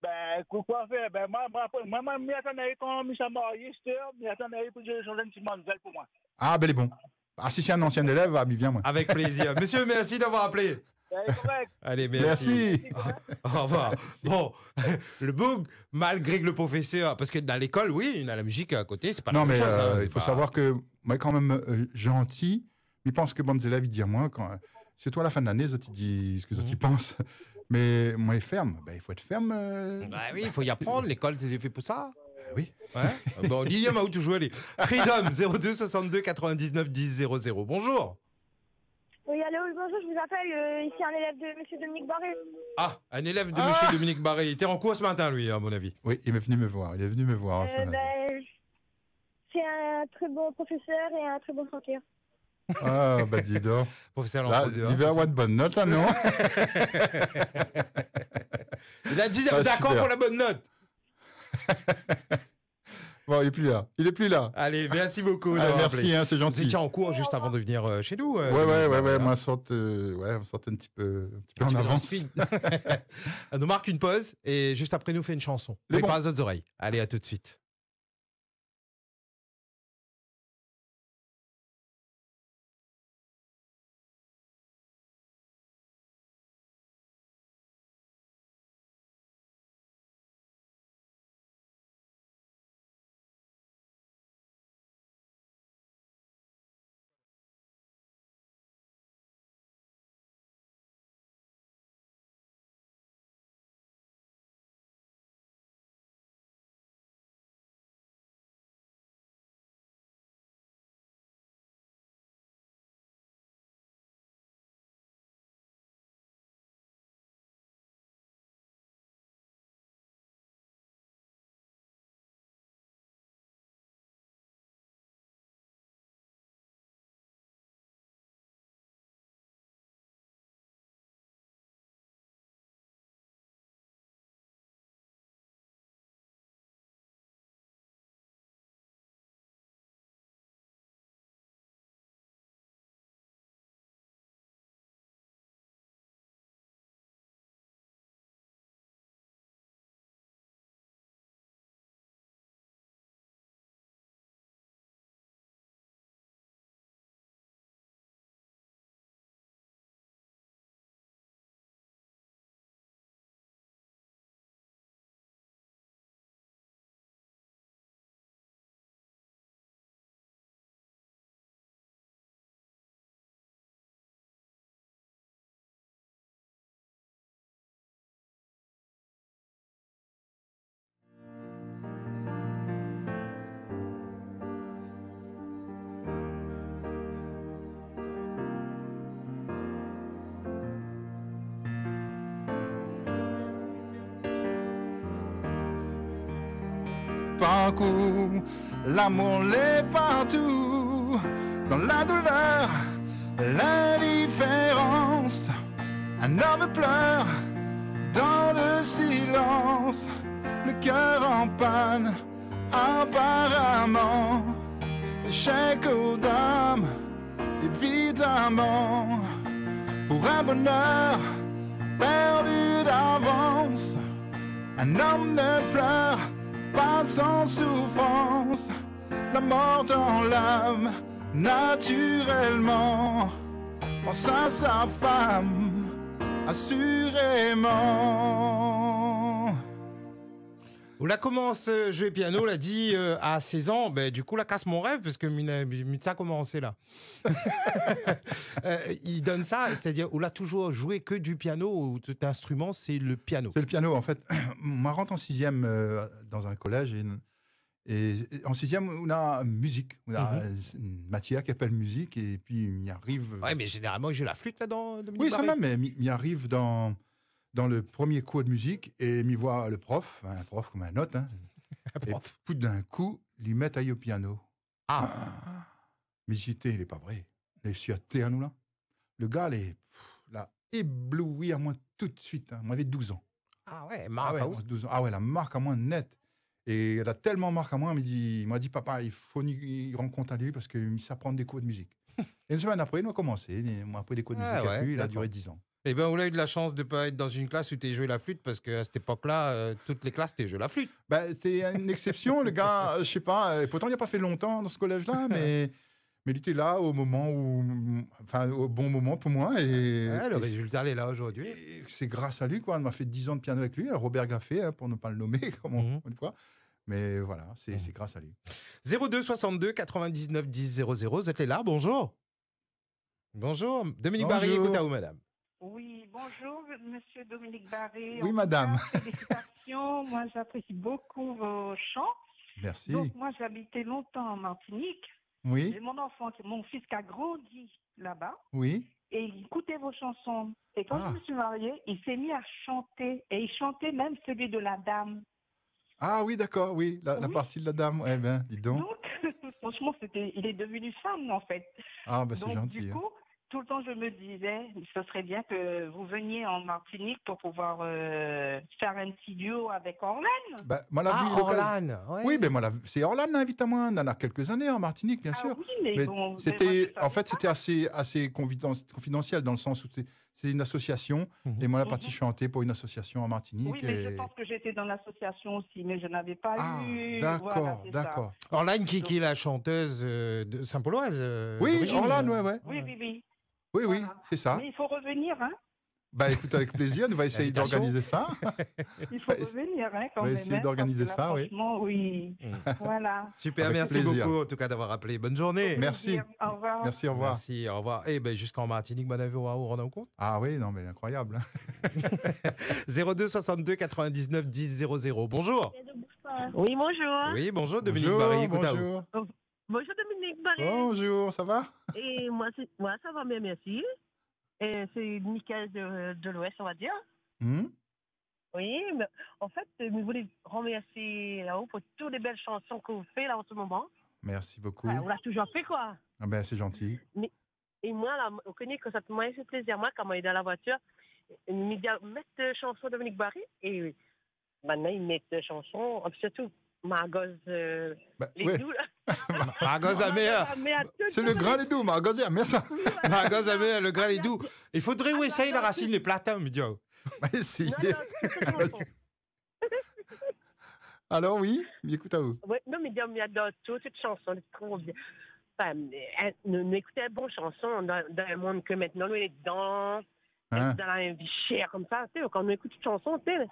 Speaker 6: Ben, quoi faire? Ben, moi, je m'attendais quand Michel marié, je m'attendais pour que je change un petit manuel pour moi.
Speaker 2: Ah, ben, il est bon. Ah, si c'est un ancien élève, ah, viens, moi.
Speaker 1: Avec plaisir. Monsieur, merci d'avoir appelé. Allez, merci. Au revoir. Bon, le bug, malgré que le professeur, parce que dans l'école, oui, il a la musique à côté, c'est pas la même chose.
Speaker 2: Non, mais il faut savoir que moi, quand même gentil, mais je pense que bon élèves, ils disent moi, quand c'est toi à la fin de l'année, ils disent ce que tu penses. Mais moi, les ferme, ben, il faut être ferme.
Speaker 1: Bah oui, il faut y apprendre, l'école, c'est fait pour ça.
Speaker 2: Oui.
Speaker 1: Ouais. Bon, Lilian m'a où tout joué. Freedom, 02 62 99 10 00. Bonjour.
Speaker 7: Oui, allô, bonjour, je vous appelle, ici un élève de M. Dominique Barré.
Speaker 1: Ah, un élève de M. Dominique Barré. Il était en cours ce matin, lui, à mon avis.
Speaker 2: Oui, il est venu me voir.
Speaker 7: C'est un très bon professeur et un très bon chanteur.
Speaker 2: Ah, bah dis donc.
Speaker 1: Professeur
Speaker 2: là, il va avoir de bonnes notes, là, non?
Speaker 1: Il a dit d'accord pour la bonne note.
Speaker 2: Bon, il est plus là.
Speaker 1: Allez, merci beaucoup.
Speaker 2: Merci, hein, c'est gentil.
Speaker 1: Vous étiez en cours juste avant de venir chez nous.
Speaker 2: Ouais, moi, on sortait un petit peu en avance.
Speaker 1: On nous marque une pause et juste après, nous fait une chanson. Pas aux autres oreilles. Allez, à tout de suite.
Speaker 2: Parcours, l'amour l'est partout, dans la douleur, l'indifférence. Un homme pleure dans le silence, le cœur en panne, apparemment. Échec aux dames, évidemment, pour un bonheur perdu d'avance. Un homme ne pleure pas sans souffrance, la mort dans l'âme, naturellement. Pense à sa femme, assurément.
Speaker 1: On a commencé à jouer piano, l'a dit à 16 ans. Ben, du coup, la casse mon rêve, parce que ça a commencé là. Il donne ça, c'est-à-dire, on a toujours joué que du piano, ou tout instrument, c'est le piano.
Speaker 2: C'est le piano, en fait. On rentre en 6e dans un collège et en 6e, on a musique. On a une matière qui s'appelle musique et puis il arrive...
Speaker 1: Oui, mais généralement, j'ai la flûte là-dedans.
Speaker 2: Oui, ça même, mais il arrive dans le premier cours de musique et il voit le prof, un prof comme un autre, hein, et tout d'un coup, lui met au piano. Mais j'étais, il n'est pas vrai. Je suis à terre, nous, là. Le gars, l'a ébloui à moi tout de suite. Hein. Moi, j'avais 12 ans.
Speaker 1: Ah ouais, marque à
Speaker 2: 12 ans. Ah ouais, la marque à moi nette. Et elle a tellement marqué à moi, il m'a dit, papa, il faut qu'il rende compte à lui parce qu'il s'apprend des cours de musique. Et une semaine après, il a commencé. Il m'a appris des cours de musique avec lui. Il a duré 10 ans.
Speaker 1: Eh bien, on a eu de la chance de ne pas être dans une classe où tu joué la flûte, parce qu'à cette époque-là, toutes les classes, tu joué la flûte.
Speaker 2: Ben, c'était une exception, le gars, je sais pas. Pourtant, il n'a pas fait longtemps dans ce collège-là, mais il était là au bon moment pour moi.
Speaker 1: Le résultat, il est là aujourd'hui.
Speaker 2: C'est grâce à lui, quoi. On m'a fait 10 ans de piano avec lui, Robert Gaffé, hein, pour ne pas le nommer, une fois. Mais voilà, c'est grâce à lui.
Speaker 1: 02 62 99 10 00, vous êtes là, bonjour. Bonjour, Dominique Barry, écoute à vous, madame.
Speaker 3: Oui, bonjour, monsieur Dominique Barry.
Speaker 2: Oui, madame.
Speaker 3: Félicitations, moi j'apprécie beaucoup vos chants.
Speaker 2: Merci.
Speaker 3: Donc moi j'habitais longtemps en Martinique.
Speaker 2: Oui.
Speaker 3: J'ai mon fils qui a grandi là-bas.
Speaker 2: Oui.
Speaker 3: Et il écoutait vos chansons. Et quand je me suis mariée, il s'est mis à chanter. Et il chantait même celui de la dame.
Speaker 2: Ah oui, d'accord, oui, la partie de la dame. Eh bien, dis donc.
Speaker 3: Franchement, il est devenu fan, en fait.
Speaker 2: Ah, ben c'est gentil.
Speaker 3: Du coup, tout le temps, je me disais, ce serait bien que vous veniez en Martinique pour pouvoir faire un petit duo avec Orlan.
Speaker 2: Ben, moi,
Speaker 1: Orlan, ouais.
Speaker 2: Oui, ben, c'est Orlan, invite à moi. On en a quelques années en Martinique, bien sûr.
Speaker 3: Oui, mais bon,
Speaker 2: c'était assez confidentiel dans le sens où c'est une association. Et moi, la partie chantée pour une association en Martinique.
Speaker 3: Oui, mais je pense que j'étais dans l'association aussi, mais je n'avais pas eu...
Speaker 2: D'accord, d'accord.
Speaker 1: Orlan, qui est la chanteuse de Saint-Pauloise.
Speaker 2: Oui, Orlan, ouais.
Speaker 3: Oui.
Speaker 2: Oui, voilà. C'est ça.
Speaker 3: Mais il faut revenir, hein.
Speaker 2: Bah écoute, avec plaisir, on va essayer d'organiser ça.
Speaker 3: Il faut revenir, hein, quand même.
Speaker 2: On va essayer d'organiser ça, oui.
Speaker 3: Franchement, oui. Voilà.
Speaker 1: Super,
Speaker 2: avec
Speaker 1: merci
Speaker 2: plaisir.
Speaker 1: beaucoup en tout cas d'avoir appelé. Bonne journée.
Speaker 2: Merci.
Speaker 3: Au revoir.
Speaker 2: Merci, au revoir.
Speaker 1: Merci, au revoir. Et jusqu'en Martinique, bonne avis, on rend compte.
Speaker 2: Ah oui, non, mais incroyable.
Speaker 1: 02 62 99 10 00. Bonjour.
Speaker 4: Oui, bonjour.
Speaker 1: Oui, bonjour, Dominique Barry. Écoute à
Speaker 2: bonjour.
Speaker 1: vous.
Speaker 4: Bonjour Dominique Barry.
Speaker 2: Bonjour, ça va?
Speaker 4: Et moi, ça va bien, merci. Et c'est Michael de l'Ouest, on va dire. Oui, mais en fait, je voulais remercier là-haut pour toutes les belles chansons que vous faites là en ce moment.
Speaker 2: Merci beaucoup.
Speaker 4: On l'a toujours fait, quoi.
Speaker 2: Ah ben, c'est gentil.
Speaker 4: Et moi, là, on connaît que ça m'a fait plaisir. Moi, quand on est dans la voiture, ils mettent chansons Dominique Barry. Et maintenant, ils mettent chansons, surtout Margoz les doux, là.
Speaker 1: Margoz Améa.
Speaker 2: C'est le grand Lédou, Margoz Améa, ça.
Speaker 1: Margoz Améa, le grand Lédou. Il faudrait essayer la racine des platins, me dire.
Speaker 2: Si. Alors oui, écoute à vous.
Speaker 4: Ouais, non, mais il adore toute cette chanson, c'est trop bien. Enfin, nous écoutons de bonnes chansons dans un monde que maintenant, nous, on est dans la vie chère comme ça. Tu sais, quand on écoute une chanson, tu sais.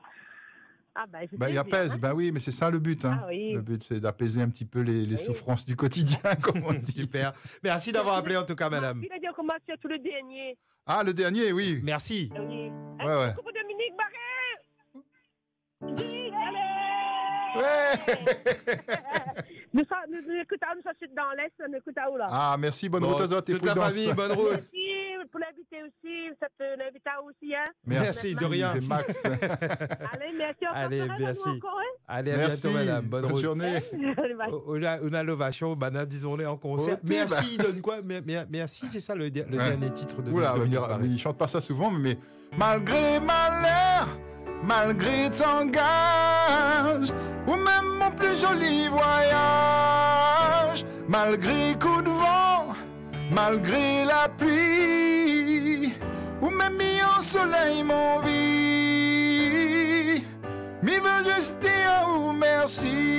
Speaker 2: Il apaise, oui, mais c'est ça le but. Hein.
Speaker 4: Oui.
Speaker 2: Le but, c'est d'apaiser un petit peu les souffrances du quotidien, comme on dit.
Speaker 1: Super. Merci d'avoir appelé en tout cas, madame.
Speaker 4: Il a dit qu'on m'a fait tout le dernier.
Speaker 2: Ah, le dernier, oui.
Speaker 1: Merci.
Speaker 4: Oui.
Speaker 2: Ouais.
Speaker 4: Coucou Dominique Barret. Oui, allez.
Speaker 2: Ouais.
Speaker 4: Nous écoutons, nous sommes dans l'Est, nous écoutons là.
Speaker 2: Ah, merci, bonne route à toi.
Speaker 1: Toute la famille, bonne route.
Speaker 4: Merci pour l'inviter aussi, l'inviter aussi. Hein.
Speaker 1: Merci, de rien.
Speaker 2: C'est Max.
Speaker 4: Allez, merci.
Speaker 1: Allez, merci.
Speaker 4: Encore, hein.
Speaker 1: Allez, à bientôt, madame. Bonne route.
Speaker 2: journée.
Speaker 1: Une ovation, disons-les en concert. Merci, il donne quoi? Merci, c'est ça le dernier titre de Dominique Barry.
Speaker 2: Il chante pas ça souvent, mais malgré malheur, malgré ton gage, ou même mon plus joli voyage, malgré coup de vent, malgré la pluie, ou même mis en soleil mon vie, m'y veux juste dire ou merci.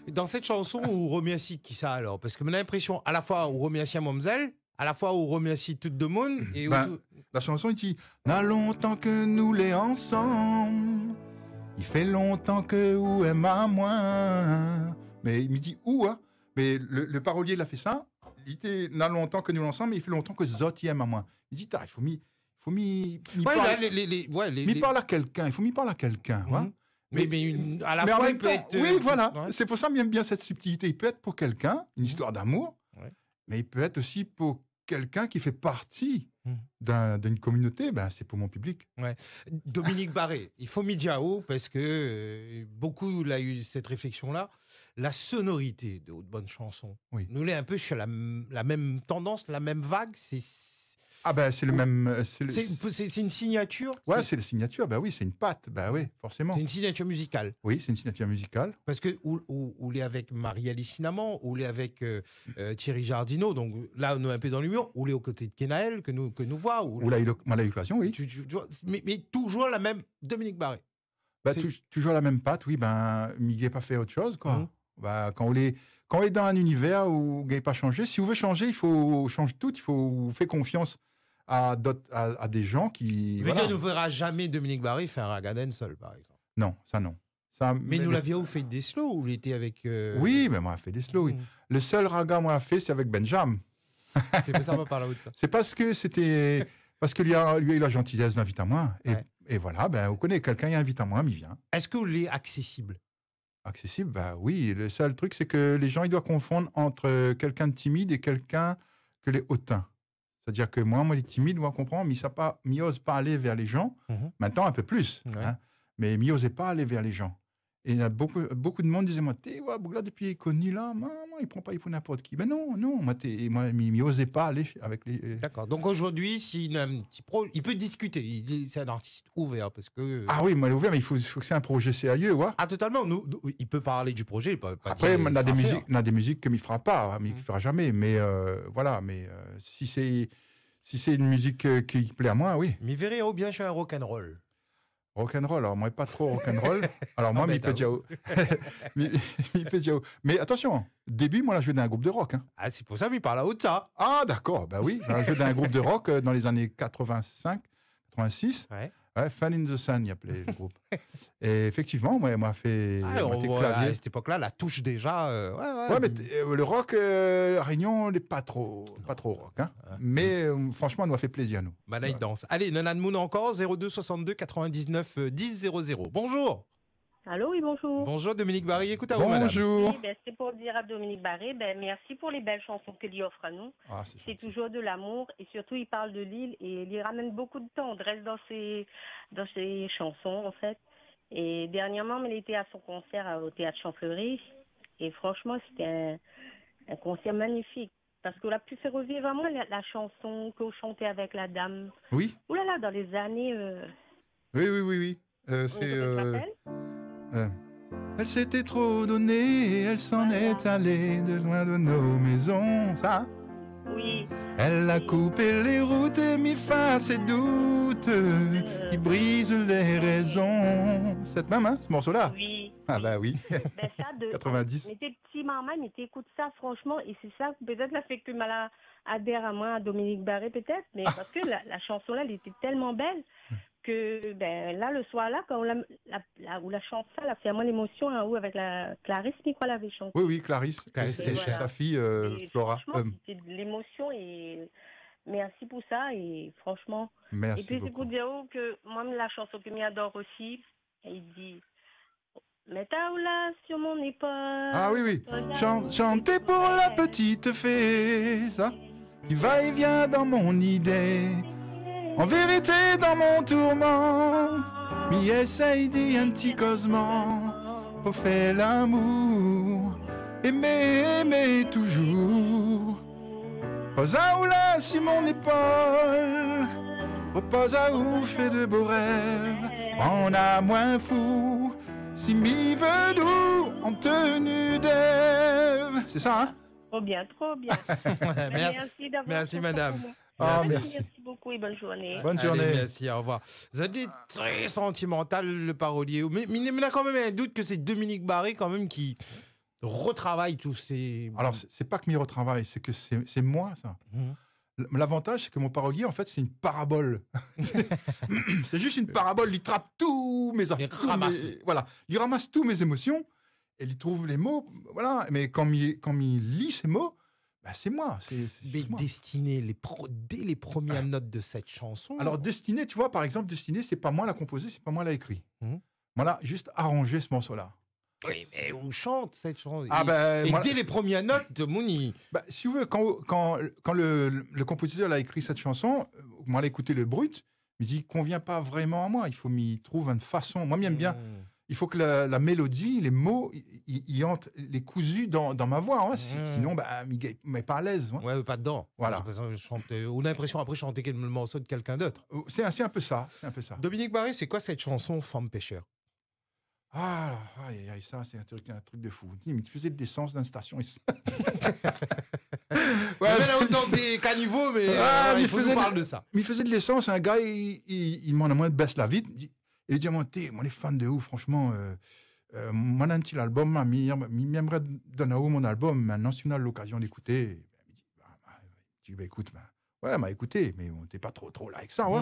Speaker 1: Dans cette chanson, on remercie qui ça alors? Parce que j'ai l'impression, à la fois, on remercie Mamzelle, à la fois, on remercie tout le monde. Et
Speaker 2: la chanson, il dit « N'a longtemps que nous les ensemble, Il fait longtemps que où est ma moins. Mais il me dit où, hein? Mais le parolier, il a fait ça. Il était là longtemps que nous l'ensemble, mais il fait longtemps que Zot y aime à moi. Il dit, il faut parler à quelqu'un. Il faut m'y parler à quelqu'un. Ouais.
Speaker 1: Mais à la fois, il peut être...
Speaker 2: Oui, voilà. Ouais. C'est pour ça que j'aime bien cette subtilité. Il peut être pour quelqu'un, une histoire d'amour, mais il peut être aussi pour quelqu'un qui fait partie d'une communauté. Ben, c'est pour mon public.
Speaker 1: Ouais. Dominique Barré, il faut Midiao parce que beaucoup l'ont eu cette réflexion-là. La sonorité de Haute Bonne Chanson, nous l'est un peu sur la même tendance, la même vague.
Speaker 2: Ah ben c'est le même.
Speaker 1: C'est une signature.
Speaker 2: Ouais, c'est la signature. Ben oui, c'est une patte. Ben oui, forcément.
Speaker 1: C'est une signature musicale.
Speaker 2: Oui, c'est une signature musicale.
Speaker 1: Parce que ou l'est avec Marie-Alice Cinnamon, ou l'est avec Thierry Jardineau. Donc là, on est un peu dans l'humour. Ou l'est aux côtés de Kenaël que nous voit.
Speaker 2: Ou là, il a eu l'occasion, oui.
Speaker 1: Mais toujours la même Dominique Barré.
Speaker 2: Ben, toujours la même patte. Oui, ben Miguel n'a pas fait autre chose, quoi. Ben, quand on est dans un univers où il n'a pas changé, si vous voulez changer, il faut changer tout. Il faut faire confiance à des gens qui...
Speaker 1: Voilà. Ne verra jamais Dominique Barré faire un ragaden seul, par exemple.
Speaker 2: Non, ça non.
Speaker 1: Mais nous l'avions fait des slows, où il était avec...
Speaker 2: Oui, mais moi, j'ai fait des slows, oui. Le seul raga moi, fait, c'est avec Benjam.
Speaker 1: C'est ça, on va parler de ça.
Speaker 2: C'est parce que c'était... Parce que lui a eu la gentillesse d'inviter à moi. Et voilà, ben, vous connaissez quelqu'un, il invite à moi, il vient.
Speaker 1: Est-ce que vous l'êtes accessible?
Speaker 2: Accessible, bah oui. Le seul truc, c'est que les gens, ils doivent confondre entre quelqu'un de timide et quelqu'un que les hautains. C'est-à-dire que moi, il est timide, moi, comprendre, mais il n'ose pas aller vers les gens. Maintenant, un peu plus. Hein, mais il n'osait pas aller vers les gens. Et il y a beaucoup de monde qui disait, moi, Bougla, depuis qu'il est connu là, il ne prend pas pour n'importe qui. Ben non, il n'osait pas aller avec les...
Speaker 1: D'accord. Donc aujourd'hui, s'il a un petit pro, il peut discuter. C'est un artiste ouvert parce que...
Speaker 2: Ah oui, moi, il est ouvert, mais il faut que c'est un projet sérieux, ouais.
Speaker 1: Ah, totalement. Il peut parler du projet. Il peut pas
Speaker 2: Après, on a des musiques que il ne fera pas, mais il ne fera jamais. Mais voilà, mais si c'est une musique qui plaît à moi, oui.
Speaker 1: Mais verrez bien sur un rock'n'roll.
Speaker 2: Rock'n'roll, alors moi, pas trop rock'n'roll. Alors moi, mi pediao. Mais attention, début, moi, là, je jouais dans un groupe de rock. Hein.
Speaker 1: Ah, c'est pour ça qu'il parle à haut de ça.
Speaker 2: Ah, d'accord, bah oui. Je jouais dans un groupe de rock dans les années 85, 86. Ouais, Fan in the Sun, il appelait le groupe. Et effectivement, moi, m'a fait.
Speaker 1: On voit à cette époque-là, la touche déjà.
Speaker 2: Ouais, mais le rock, à Réunion, n'est pas trop rock. Hein. Mais franchement, on m'a fait plaisir, nous.
Speaker 1: Bah là, il danse. Allez, Nanan Moon encore, 02 62 99 10 00. Bonjour.
Speaker 4: Allô, oui, bonjour.
Speaker 1: Bonjour, Dominique Barré. Écoute à vous, madame.
Speaker 2: Bonjour.
Speaker 4: Oui, c'est pour dire à Dominique Barré, merci pour les belles chansons qu'il offre à nous.
Speaker 2: Ah,
Speaker 4: c'est toujours de l'amour et surtout, il parle de l'île et il y ramène beaucoup de tendresse dans ses chansons, en fait. Et dernièrement, il était à son concert au Théâtre Champfleury et franchement, c'était un concert magnifique. Parce qu'on a pu faire revivre vraiment la chanson qu'on chantait avec la dame.
Speaker 2: Oui.
Speaker 4: Ouh là là, dans les années...
Speaker 2: Oui. Elle s'était trop donnée, elle s'en est allée de loin de nos maisons, ça?
Speaker 4: Oui.
Speaker 2: Elle a coupé les routes et mis fin à ses doutes qui brisent les raisons. Cette même, hein, ce morceau-là?
Speaker 4: Oui.
Speaker 2: Ah bah oui.
Speaker 4: Ça de
Speaker 2: 90.
Speaker 4: Mais tes petits mamans, mais t'écoutes ça franchement, et c'est ça peut-être la fait que mal adhère à moi, à Dominique Barré peut-être, mais parce que la chanson-là, elle était tellement belle que là le soir là quand on la chante ça, la fait à moi l'émotion en haut avec la Clarisse Nicole avait chanté.
Speaker 2: Oui, Clarisse c'était chez sa fille Flora.
Speaker 4: C'était de l'émotion et merci pour ça et franchement.
Speaker 2: Merci
Speaker 4: et puis
Speaker 2: beaucoup.
Speaker 4: c'est pour dire que moi la chanson que j'adore aussi, il dit mets ta oula sur mon épaule.
Speaker 2: Ah oui. Chantez pour la petite fée, ça, qui va et vient dans mon idée. En vérité, dans mon tourment, m'y essaye d'y un petit causement pour faire l'amour, aimer toujours. Repose à ou là sur mon épaule, repose à ou fait de beaux rêves, on a moins fou, si m'y veut d'où en tenue d'Ève. C'est ça, hein?
Speaker 4: Trop bien.
Speaker 1: Merci madame.
Speaker 2: Merci
Speaker 4: beaucoup et bonne journée.
Speaker 2: Bonne journée.
Speaker 1: Allez, merci, au revoir. Vous êtes très sentimental, le parolier. Mais il y a quand même un doute que c'est Dominique Barré quand même qui retravaille tous ces...
Speaker 2: Alors, c'est pas que m'y retravaille, c'est que c'est moi, ça. L'avantage, c'est que mon parolier, en fait, c'est une parabole. C'est juste une parabole. Il trappe tous mes affaires. Voilà. Il ramasse tous mes émotions et il trouve les mots. Voilà. Mais quand il lit ces mots, bah, c'est moi.
Speaker 1: Mais Destinée, dès les premières notes de cette chanson.
Speaker 2: Alors, Destinée, tu vois, par exemple, Destinée, c'est pas moi l'a composé, c'est pas moi l'a écrit. Voilà, juste arrangé ce morceau-là.
Speaker 1: Oui, mais on chante cette chanson.
Speaker 2: Et
Speaker 1: dès les premières notes, Mouni.
Speaker 2: Si vous voulez, quand le compositeur a écrit cette chanson, moi, j'ai écouté le brut, il dit, convient pas vraiment à moi. Il faut m'y trouver une façon. Moi, j'aime bien. Il faut que la mélodie, les mots, ils entrent les cousus dans ma voix. Hein. Sinon, je ne pas à l'aise. Hein.
Speaker 1: Ouais, pas dedans.
Speaker 2: Voilà.
Speaker 1: On a l'impression après chanter le morceau de quelqu'un d'autre.
Speaker 2: C'est un peu ça.
Speaker 1: Dominique Barré, c'est quoi cette chanson Femme pêcheur?
Speaker 2: Ah, ça, c'est un truc de fou. Il me faisait de l'essence dans une station.
Speaker 1: Dans des caniveaux, mais il faut nous parler de ça.
Speaker 2: Il faisait de l'essence. Un gars, il m'en a moins de baisse la vie. Il dit, moi, les fan de ouf, franchement. Moi, un petit album, j'aimerais donner mon album. Maintenant, si on a l'occasion d'écouter, il dit, écoute, m'a écouté, mais t'es pas trop là avec ça. Ouais.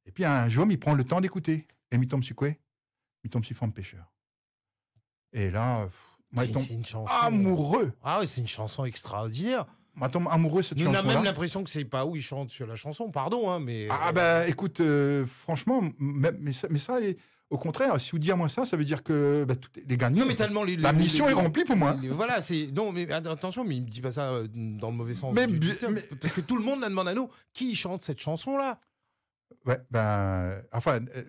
Speaker 2: Et puis, un jour, il prend le temps d'écouter. Et il tombe sur quoi? Il tombe sur Femme pêcheur. Et là, moi, il tombe amoureux.
Speaker 1: Ah oui, c'est une chanson extraordinaire.
Speaker 2: Moi, tombe amoureux cette chanson-là.
Speaker 1: On a même l'impression que c'est pas où il chante sur la chanson, pardon, hein, mais.
Speaker 2: Écoute, franchement, mais ça, au contraire, si vous dites à moi ça veut dire que les gagnants.
Speaker 1: Non, mais tellement
Speaker 2: la mission est remplie pour moi.
Speaker 1: Voilà, non, mais attention, mais il me dit pas ça dans le mauvais sens. Parce que tout le monde la demande à nous, qui chante cette chanson-là?
Speaker 2: Ouais,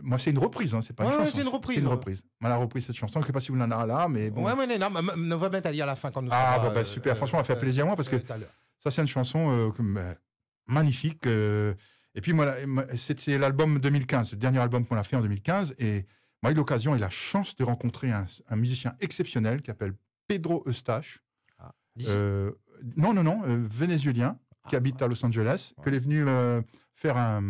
Speaker 2: moi, c'est une reprise, hein, c'est pas une chanson.
Speaker 1: C'est une reprise.
Speaker 2: C'est une reprise. Moi, la reprise cette chanson, je ne sais pas si vous l'en avez là, mais bon.
Speaker 1: Ouais, mais on va mettre à lire à la fin quand nous
Speaker 2: sommes. Super, franchement, ça fait plaisir à moi parce que ça, c'est une chanson magnifique. Et puis, moi, c'était l'album 2015, le dernier album qu'on a fait en 2015. Et moi, j'ai eu l'occasion et la chance de rencontrer un musicien exceptionnel qui s'appelle Pedro Eustache. Vénézuélien, qui habite à Los Angeles, qui est venu faire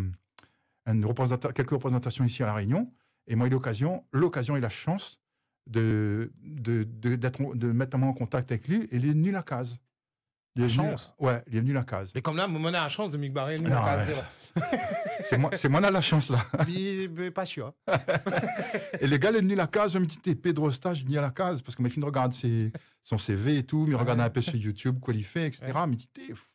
Speaker 2: quelques représentations ici à La Réunion. Et moi, j'ai l'occasion et la chance de mettre en contact avec lui. Et il est venu à la case.
Speaker 1: Il
Speaker 2: est venu à la case.
Speaker 1: Mais comme là, on a la chance de Mick Barré.
Speaker 2: C'est moi qui a la chance, là.
Speaker 1: Mais pas sûr.
Speaker 2: Et le gars, il est venu à la case, je me dis, Pedro Stage, venu à la case, parce que mes filles regardent son CV et tout, mais regardent un peu sur YouTube, quoi il fait, etc. Mais dit,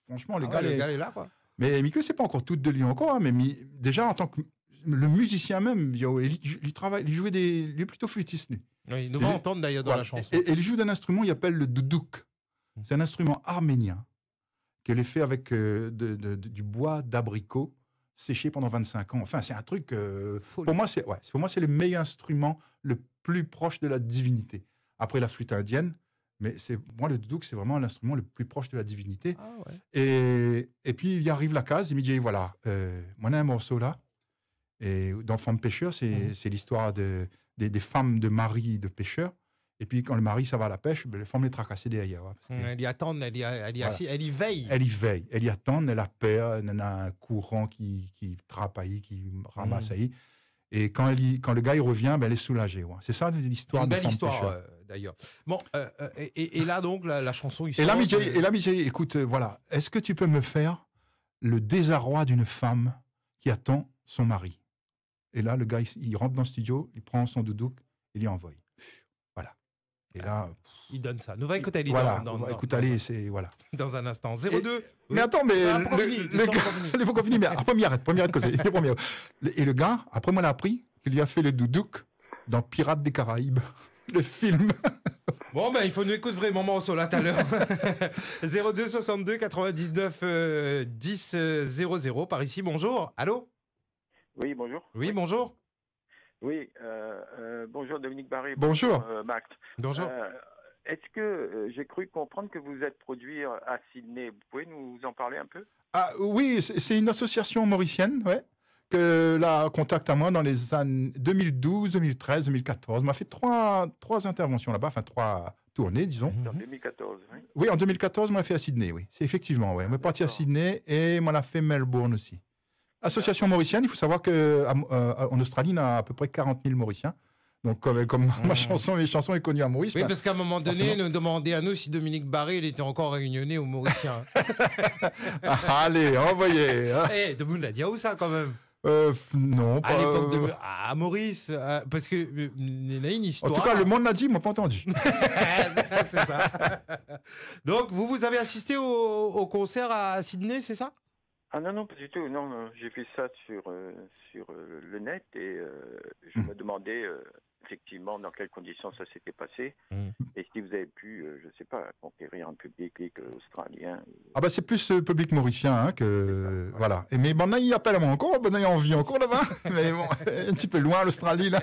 Speaker 2: franchement, le gars
Speaker 1: est là, quoi.
Speaker 2: Mais Mick, c'est pas encore tout de lui encore, hein, mais déjà, en tant que le musicien même, il travaille, il est plutôt flûtiste, lui.
Speaker 1: Oui, nous va entendre d'ailleurs dans la chanson.
Speaker 2: Et il joue d'un instrument, il appelle le doudouk. C'est un instrument arménien qu'elle est fait avec du bois d'abricot séché pendant 25 ans. Enfin, c'est un truc. Pour moi, c'est le meilleur instrument, le plus proche de la divinité. Après la flûte indienne, mais moi, le doudouk, c'est vraiment l'instrument le plus proche de la divinité.
Speaker 1: Ah ouais.
Speaker 2: Et puis, il arrive la case, il me dit voilà, moi, on a un morceau là. Et dans Femme pêcheur, c'est l'histoire des femmes de mari de pêcheurs. Et puis, quand le mari, ça va à la pêche, les femmes les tracassent derrière.
Speaker 1: Elle y attend, elle y veille.
Speaker 2: Elle y veille, elle y attend, elle a peur, elle a un courant qui trapaille, qui ramasse. Et quand le gars il revient, elle est soulagée. Ouais. C'est ça l'histoire de Femme pêcheur. Une belle histoire,
Speaker 1: d'ailleurs. Bon, et là, donc, la chanson...
Speaker 2: Et là, Mijay, écoute, voilà. Est-ce que tu peux me faire le désarroi d'une femme qui attend son mari? Et là, le gars, il rentre dans le studio, il prend son doudouk, il y envoie. Et là,
Speaker 1: il donne ça. Nous va écouter dans un instant. 02.
Speaker 2: Mais attends, mais le gars, il faut qu'on finisse. Mais après, il arrête causer. Et le gars, après moi, il a appris qu'il y a fait le doudouk dans Pirates des Caraïbes, le film.
Speaker 1: Bon, il faut nous écouter vraiment morceau là tout à l'heure. 02 62 99 10 00 par ici. Bonjour. Allô?
Speaker 8: Oui, bonjour.
Speaker 1: Oui, bonjour.
Speaker 8: Oui, bonjour Dominique Barré.
Speaker 2: Bonjour.
Speaker 8: Max.
Speaker 1: Bonjour.
Speaker 8: Est-ce que j'ai cru comprendre que vous êtes produit à Sydney? Vous pouvez nous en parler un peu?
Speaker 2: Oui, c'est une association mauricienne, que la contacte à moi dans les années 2012, 2013, 2014. On m'a fait trois interventions là-bas, enfin 3 tournées, disons.
Speaker 8: En 2014, oui.
Speaker 2: Oui, en 2014, on l'a fait à Sydney, oui. C'est effectivement, oui. On est parti à Sydney et on l'a fait Melbourne aussi. Association mauricienne, il faut savoir qu'en Australie, on a à peu près 40 000 Mauriciens. Donc, comme ma chanson, mes chansons est connue à Maurice.
Speaker 1: Oui, parce qu'à un moment donné, nous demandait à nous si Dominique Barré il était encore réunionnais ou mauricien.
Speaker 2: Allez, envoyez. Hein.
Speaker 1: Tout le monde l'a dit où ça quand même?
Speaker 2: Non, pas.
Speaker 1: À l'époque à Maurice, parce que il y a une histoire.
Speaker 2: En tout cas, le monde l'a dit, ils m'ont pas entendu.
Speaker 1: C'est ça. Donc, vous avez assisté au concert à Sydney, c'est ça?
Speaker 8: Ah non, pas du tout. Non, j'ai fait ça sur le net et je me demandais effectivement dans quelles conditions ça s'était passé et si vous avez pu, je ne sais pas, conquérir un public australien.
Speaker 2: Ah bah c'est plus le public mauricien hein, que voilà. Et mais maintenant il appelle à moi encore, maintenant il en vit encore là-bas. Mais bon, un petit peu loin l'Australie là.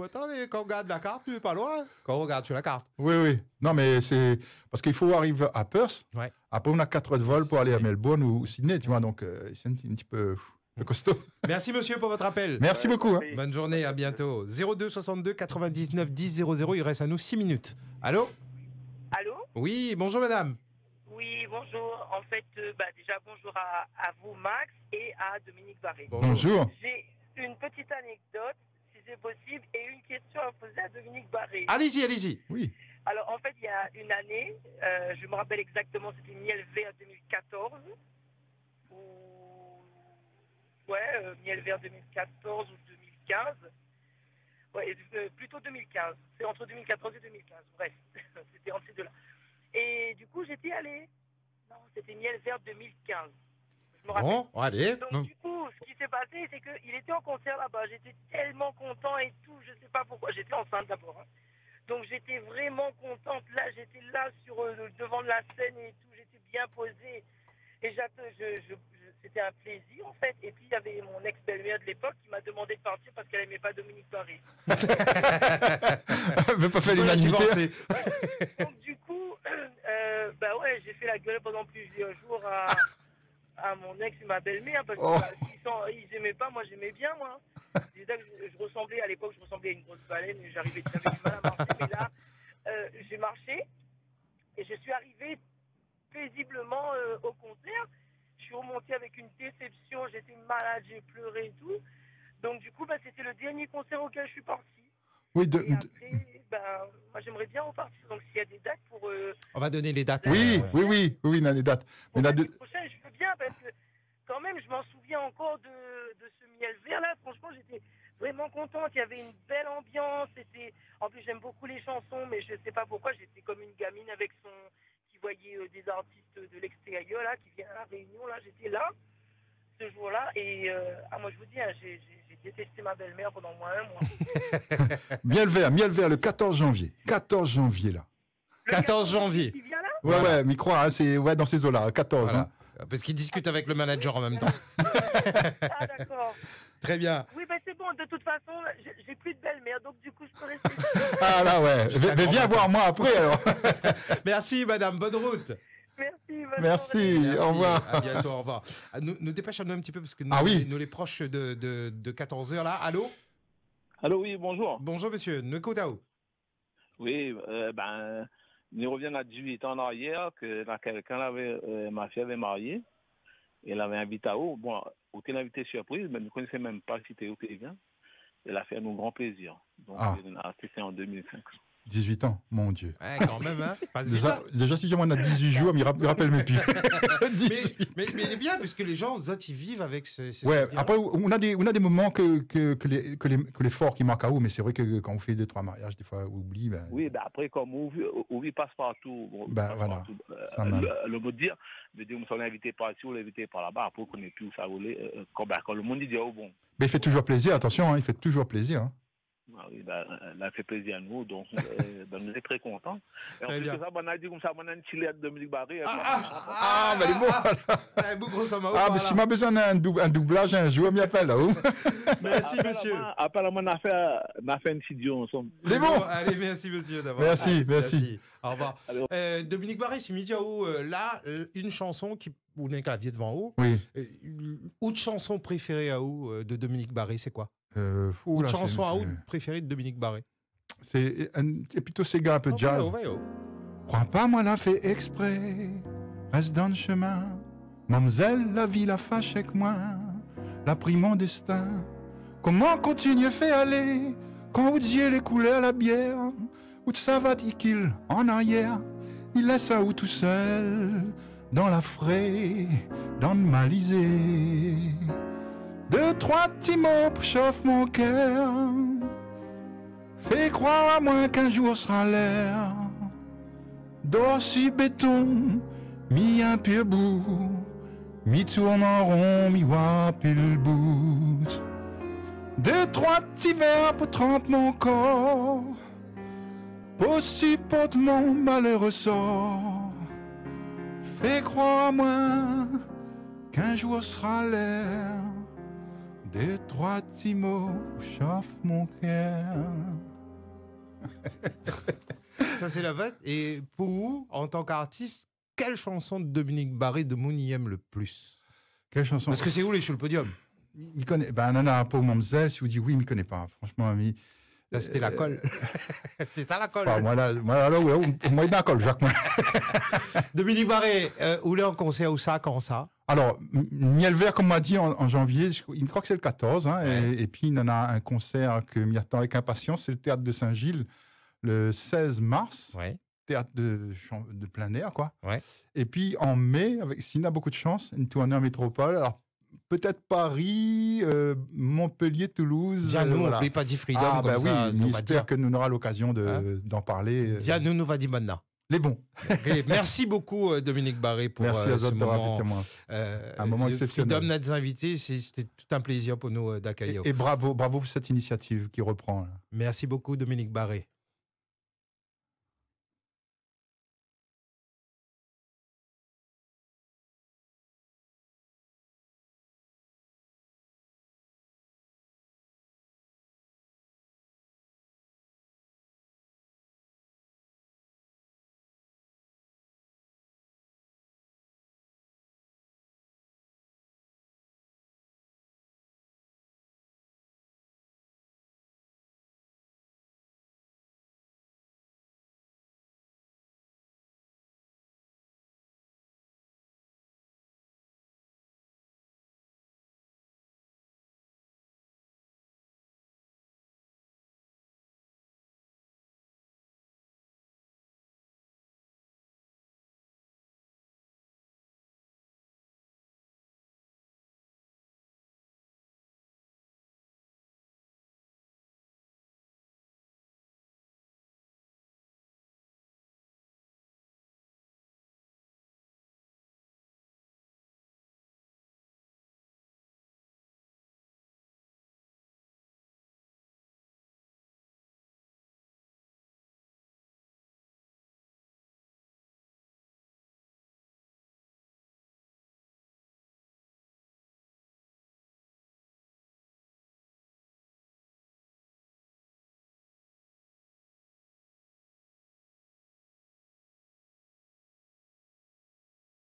Speaker 1: Attends, quand on regarde la carte, tu es pas loin. Quand on regarde sur la carte.
Speaker 2: Oui. Non mais c'est parce qu'il faut arriver à Perth.
Speaker 1: Ouais.
Speaker 2: Après on a 4 heures de vol pour aller à Melbourne ou Sydney, tu vois. Donc c'est un petit peu costaud.
Speaker 1: Merci monsieur pour votre appel.
Speaker 2: Merci beaucoup. Hein.
Speaker 1: Bonne journée, à bientôt. 02 62 99 10 00, il reste à nous 6 minutes. Allô?
Speaker 9: Allô?
Speaker 1: Oui, bonjour madame.
Speaker 9: Oui, bonjour. En fait, déjà bonjour à vous Max et à Dominique Barré.
Speaker 2: Bonjour.
Speaker 9: J'ai une petite anecdote, si c'est possible, et une question à poser à Dominique Barré.
Speaker 1: Allez-y.
Speaker 2: Oui.
Speaker 9: Alors en fait, il y a une année, je me rappelle exactement, c'était Miel Vert 2014. Miel Vert 2014 ou 2015. Ouais, plutôt 2015. C'est entre 2014 et 2015. Bref, c'était entre ces deux-là. Et du coup, j'étais allé. Non, c'était Miel Vert 2015. Je me rappelle.
Speaker 1: Bon, allez.
Speaker 9: Donc, du coup, ce qui s'est passé, c'est qu'il était en concert là-bas. J'étais tellement content et tout. Je sais pas pourquoi. J'étais enceinte d'abord. Hein. Donc, j'étais vraiment contente. Là, j'étais là devant la scène et tout. J'étais bien posée. Et c'était un plaisir en fait. Et puis il y avait mon ex-belle-mère de l'époque qui m'a demandé de partir parce qu'elle n'aimait pas Dominique Barré.
Speaker 2: Elle veut pas faire l'unanimité.
Speaker 9: Donc du coup, j'ai fait la gueule pendant plusieurs jours à mon ex et ma belle-mère parce qu'ils aimaient pas, moi j'aimais bien moi. Je ressemblais à l'époque, à une grosse baleine et j'avais du mal à marcher. Mais là, j'ai marché et je suis arrivé paisiblement au concert. Je suis remontée avec une déception, j'étais malade, j'ai pleuré et tout. Donc du coup, c'était le dernier concert auquel je suis partie.
Speaker 2: Oui,
Speaker 9: et après, moi j'aimerais bien repartir. Donc s'il y a des dates pour...
Speaker 1: On va donner les dates.
Speaker 2: Oui, on a les dates.
Speaker 9: Mais l'année prochaine, je veux bien parce que quand même, je m'en souviens encore de ce Miel Vert là. Franchement, j'étais vraiment contente. Il y avait une belle ambiance. En plus, j'aime beaucoup les chansons, mais je ne sais pas pourquoi, j'étais comme une gamine avec qui voyait des artistes de l'extérieur là qui viennent à la Réunion là, j'étais là ce jour-là et moi je vous dis j'ai détesté ma belle-mère pendant un mois.
Speaker 2: Miel Vert le 14 janvier là.
Speaker 1: 14 janvier.
Speaker 9: Qui vient là
Speaker 2: ouais, m'y crois, hein, c'est dans ces eaux-là, 14
Speaker 1: voilà.
Speaker 2: Hein.
Speaker 1: Parce qu'il discute avec le manager en même temps.
Speaker 9: Ah d'accord.
Speaker 1: Très bien.
Speaker 9: Oui, c'est bon, de toute façon, j'ai plus de belle-mère, donc du coup, je peux rester.
Speaker 2: Ah là, ouais. Mais viens voir moi après, alors.
Speaker 1: Merci, madame. Bonne route.
Speaker 2: Merci. Au revoir.
Speaker 1: À bientôt, au revoir. Nous dépêchons un petit peu, parce que nous les proches de 14h, là. Allô?
Speaker 10: Allô, oui, bonjour.
Speaker 1: Bonjour, monsieur. Nekotao.
Speaker 10: Oui, nous revenons à 18 ans en arrière, que ma fille avait marié. Elle avait invité à où? Bon, aucune invité surprise, mais nous ne connaissions même pas si c'était où qu'elle vient. Elle a fait un grand plaisir. Donc, c'était en 2005.
Speaker 2: 18 ans, mon Dieu.
Speaker 1: Ouais, quand même, hein.
Speaker 2: Déjà, si on a 18 jours, il me rappelle mes pieds.
Speaker 1: mais il est bien, parce que les gens, ils vivent avec ces
Speaker 2: ouais, après, on a des moments que les forts qui manquent à où, mais c'est vrai que quand on fait 2-3 mariages, des fois, on oublie.
Speaker 10: Oui, après, comme on vit passe-partout.
Speaker 2: Voilà.
Speaker 10: Le mot de dire, on l'a invité par ici, on l'a invité par là-bas, après, on connaît plus où ça voulait. Quand le monde dit, bon.
Speaker 2: Mais il fait toujours plaisir, attention, il fait toujours plaisir. Hein.
Speaker 10: Oui, elle fait plaisir à nous, donc nous sommes très contents. Et en plus de ça, on a dit comme ça, on a une chilette de Dominique Barré.
Speaker 2: Mais elle est bonne. Mais si on a besoin d'un doublage un jour, on m'appelle là-haut.
Speaker 1: Merci, monsieur.
Speaker 10: Après, on a fait une studio ensemble.
Speaker 2: C'est bon.
Speaker 1: Allez, merci, monsieur, d'avoir.
Speaker 2: Merci.
Speaker 1: Au revoir. Dominique Barré, c'est midi à où là, une chanson qui. Ou n'est clavier devant où?
Speaker 2: Oui.
Speaker 1: Autre chanson préférée à où de Dominique Barré, c'est quoi?
Speaker 2: Une
Speaker 1: chanson à oud préférée de Dominique Barré?
Speaker 2: C'est plutôt ces gars un peu jazz. Crois pas, moi l'a fait exprès. Reste dans le chemin. Mademoiselle, la vie la fâche avec moi. La pris mon destin. Comment continuer fait aller? Quand vous disiez les couleurs, la bière, ou de savatiquille en arrière, il laisse à où tout seul, dans la fraie, dans le malisé. 2, 3 petits mots pour chauffer mon cœur. Fais croire à moi qu'un jour sera l'air. D'ossi béton, mi un pied bout, mi tourne en rond, mi wap le bout. 2, 3 petits verres pour tremper mon corps. Aussi porte mon malheureux sort. Fais croire à moi qu'un jour sera l'air. 2, 3 petits mots chauffent mon cœur.
Speaker 1: Ça, c'est la fête. Et pour vous, en tant qu'artiste, quelle chanson de Dominique Barré de Mouni aime le plus?
Speaker 2: Quelle chanson?
Speaker 1: Parce que c'est où les sur le podium?
Speaker 2: Il connaît. Ben, Nana, pour Mamzelle, si vous dites oui, il ne me connaît pas. Franchement, ami.
Speaker 1: Là, c'était la colle. C'était ça la colle.
Speaker 2: Enfin, moi, là, moi, il est dans la colle, Jacques.
Speaker 1: Dominique Barré, où est en concert ou ça, quand ça?
Speaker 2: Alors, Miel Vert, comme on m'a dit en janvier, il croit que c'est le 14. Hein, ouais. Et puis, il en a un concert que m'y attend avec impatience, c'est le Théâtre de Saint-Gilles, le 16 mars.
Speaker 1: Ouais.
Speaker 2: Théâtre de plein air, quoi.
Speaker 1: Ouais.
Speaker 2: Et puis, en mai, s'il a beaucoup de chance, une tournée en métropole. Alors, peut-être Paris, Montpellier, Toulouse.
Speaker 1: Dia nous,
Speaker 2: voilà.
Speaker 1: On ne pas dit Freedom
Speaker 2: ah,
Speaker 1: comme
Speaker 2: bah
Speaker 1: ça.
Speaker 2: Oui, j'espère que nous aurons l'occasion d'en parler.
Speaker 1: Dia nous va dire maintenant.
Speaker 2: Les bons.
Speaker 1: Okay. Merci beaucoup, Dominique Barré, pour ce moment.
Speaker 2: Un moment exceptionnel.
Speaker 1: Freedom, notre invité, c'était tout un plaisir pour nous d'accueillir.
Speaker 2: Et bravo pour cette initiative qui reprend. Là.
Speaker 1: Merci beaucoup, Dominique Barré.